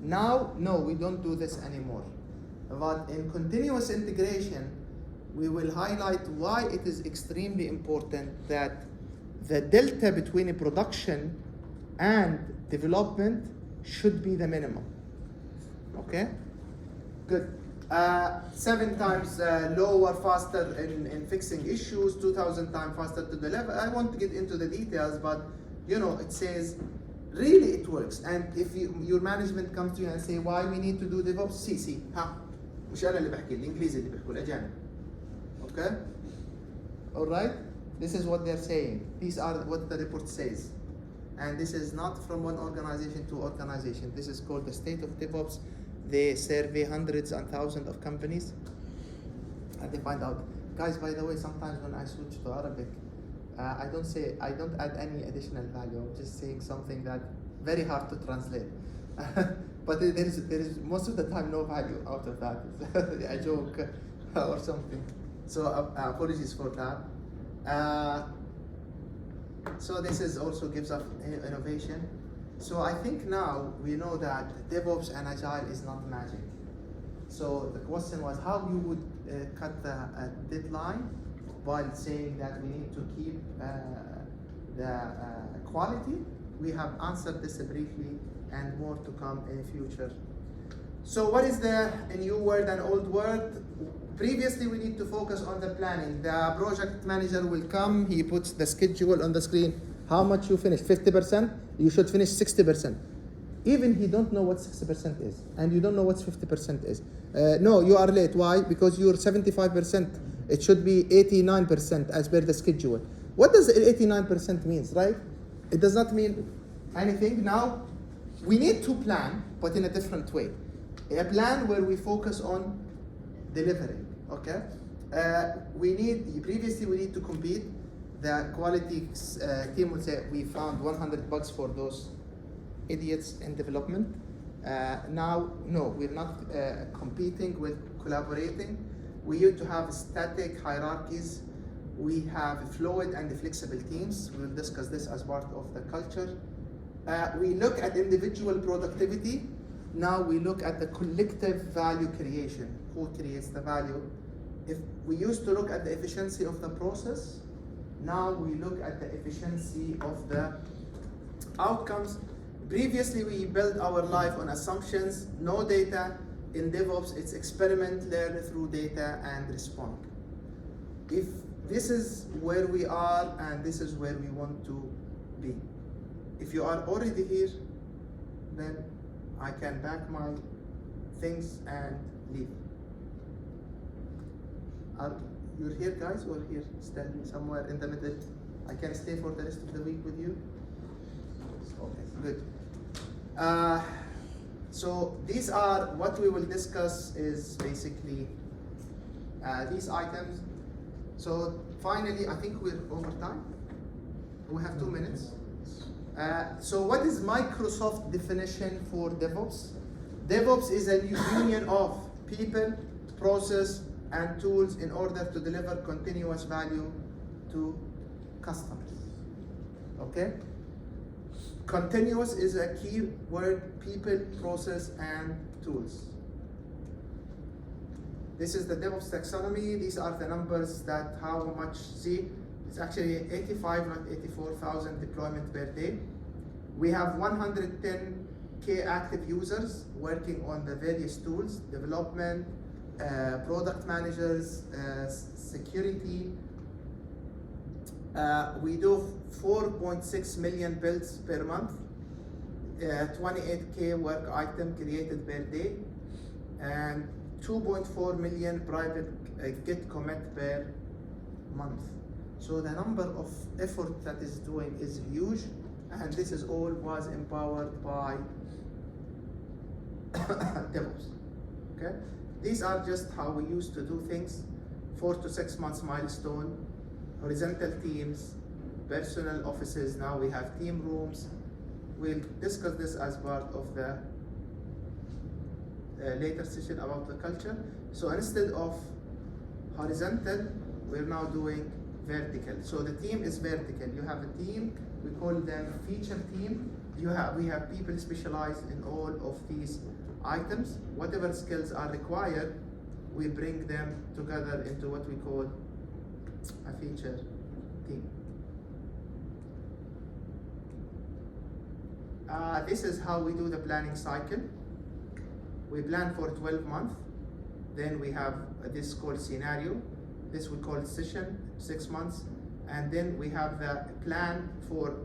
Now, no, we don't do this anymore. But in continuous integration, we will highlight why it is extremely important that the delta between a production and development should be the minimum. Okay? Good. 7 times lower, faster in fixing issues, 2,000 times faster to deliver. I won't get into the details, but you know, it says really it works. And if your management comes to you and say why we need to do DevOps, see, مش أنا اللي بحكي، الإنجليزي اللي بيحكوا الأجانب. Okay? All right? This is what they're saying. These are what the report says. And this is not from one organization to organization. This is called the state of DevOps. They survey hundreds and thousands of companies, and they find out, guys, by the way, sometimes when I switch to Arabic, I don't add any additional value. I'm just saying something that very hard to translate. But there is most of the time no value out of that. A joke or something. So apologies for that. So this is also gives us innovation. So I think now we know that DevOps and Agile is not magic. So the question was how you would cut the deadline while saying that we need to keep the quality. We have answered this briefly and more to come in the future. So what is the new word and old word? Previously, we need to focus on the planning. The project manager will come, he puts the schedule on the screen. How much you finished? 50%? You should finish 60%. Even he don't know what 60% is, and you don't know what 50% is. No, you are late. Why? Because you're 75%. It should be 89% as per the schedule. What does 89% means, right? It does not mean anything. Now, we need to plan, but in a different way. A plan where we focus on delivering, okay? Previously we need to compete. The quality team would say, we found 100 bugs for those idiots in development. Now, no, we're not competing, we're collaborating. We used to have static hierarchies. We have fluid and flexible teams. We'll discuss this as part of the culture. We look at individual productivity. Now we look at the collective value creation. Who creates the value? If we used to look at the efficiency of the process, now we look at the efficiency of the outcomes. Previously, we built our life on assumptions, no data. In DevOps, it's experiment, learn through data, and respond. If this is where we are, and this is where we want to be. If you are already here, then I can pack my things and leave. You're here, guys, or here, standing somewhere in the middle? I can stay for the rest of the week with you? Okay, good. So these are what we will discuss is basically these items. So finally, I think we're over time. We have 2 minutes. So what is Microsoft definition for DevOps? DevOps is a union of people, process, and tools in order to deliver continuous value to customers. Okay? Continuous is a key word, people, process, and tools. This is the DevOps taxonomy. These are the numbers that how much, see, it's actually 85, not 84,000 deployment per day. We have 110K active users working on the various tools, development, product managers, security. We do 4.6 million builds per month, 28K work item created per day, and 2.4 million private Git commit per month. So the number of effort that is doing is huge, and this is all was empowered by DevOps. Okay, these are just how we used to do things. 4 to 6 months milestone, horizontal teams, personal offices. Now we have team rooms. We'll discuss this as part of the later session about the culture. So instead of horizontal, we're now doing vertical. So the team is vertical. You have a team, we call them feature team. We have people specialized in all of these items. Whatever skills are required, we bring them together into what we call a feature team. This is how we do the planning cycle. We plan for 12 months. Then we have this called scenario. This we call session, 6 months. And then we have the plan for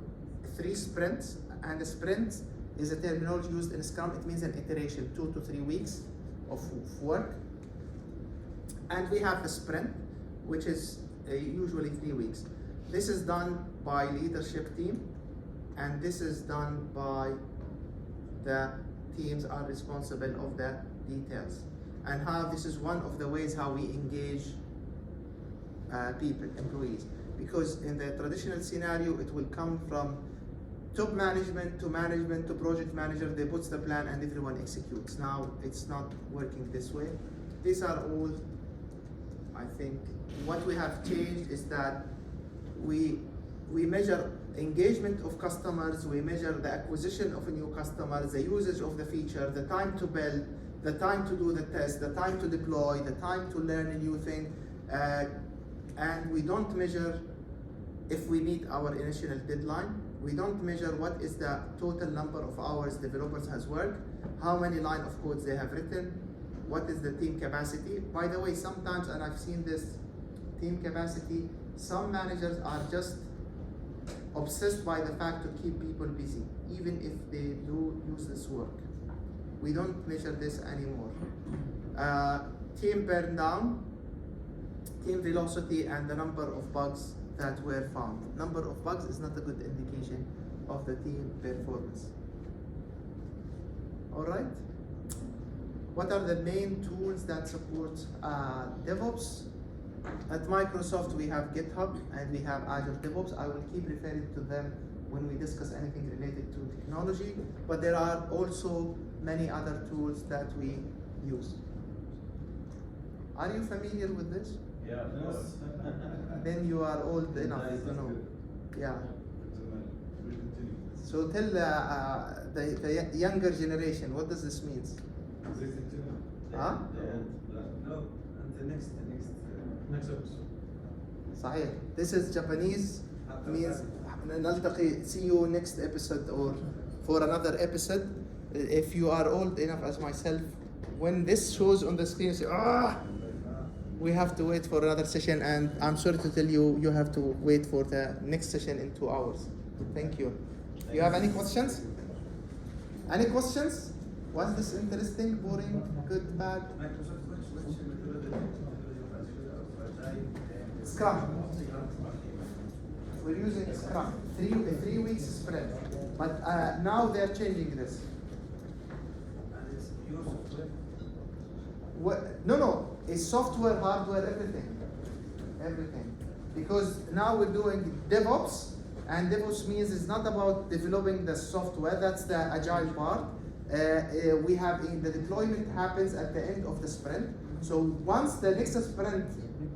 3 sprints. And the sprint is a terminology used in Scrum. It means an iteration, 2 to 3 weeks of work. And we have the sprint, which is usually 3 weeks. This is done by leadership team, and this is done by the teams are responsible of the details, and how this is one of the ways how we engage people, employees. Because in the traditional scenario, it will come from top management to project manager. They put the plan and everyone executes. Now it's not working this way. These are all, I think, what we have changed is that we measure engagement of customers, we measure the acquisition of a new customer, the usage of the feature, the time to build, the time to do the test, the time to deploy, the time to learn a new thing, and we don't measure if we meet our initial deadline. We don't measure what is the total number of hours developers has worked, how many line of codes they have written, what is the team capacity. By the way, sometimes, and I've seen this team capacity, some managers are just obsessed by the fact to keep people busy, even if they do useless work. We don't measure this anymore. Team burn down, team velocity, and the number of bugs that were found. Number of bugs is not a good indication of the team performance. All right. What are the main tools that support DevOps? At Microsoft, we have GitHub and we have Agile DevOps. I will keep referring to them when we discuss anything related to technology, but there are also many other tools that we use. Are you familiar with this? Yeah, of course. Then you are old enough to know. Yeah. So tell the younger generation, what does this mean? Huh? No, and the next. Next episode. صحيح. This is Japanese, means نلتقي, see you next episode or for another episode. If you are old enough as myself, when this shows on the screen, you say, we have to wait for another session, and I'm sorry to tell you, you have to wait for the next session in 2 hours. Thank you. You have any questions? Any questions? Was this interesting, boring, good, bad? Microsoft, which methodology of Agile? Scrum. We're using Scrum, 3 weeks sprint. But now they're changing this. And it's pure software? No, it's software, hardware, everything. Because now we're doing DevOps, and DevOps means it's not about developing the software, that's the agile part. We have the deployment happens at the end of the sprint. So once the next sprint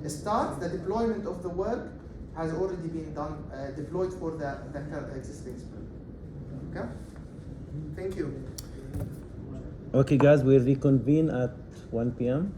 starts, the deployment of the work has already been done, deployed for the current existing sprint. Okay? Thank you. Okay guys, we'll reconvene at 1 p.m.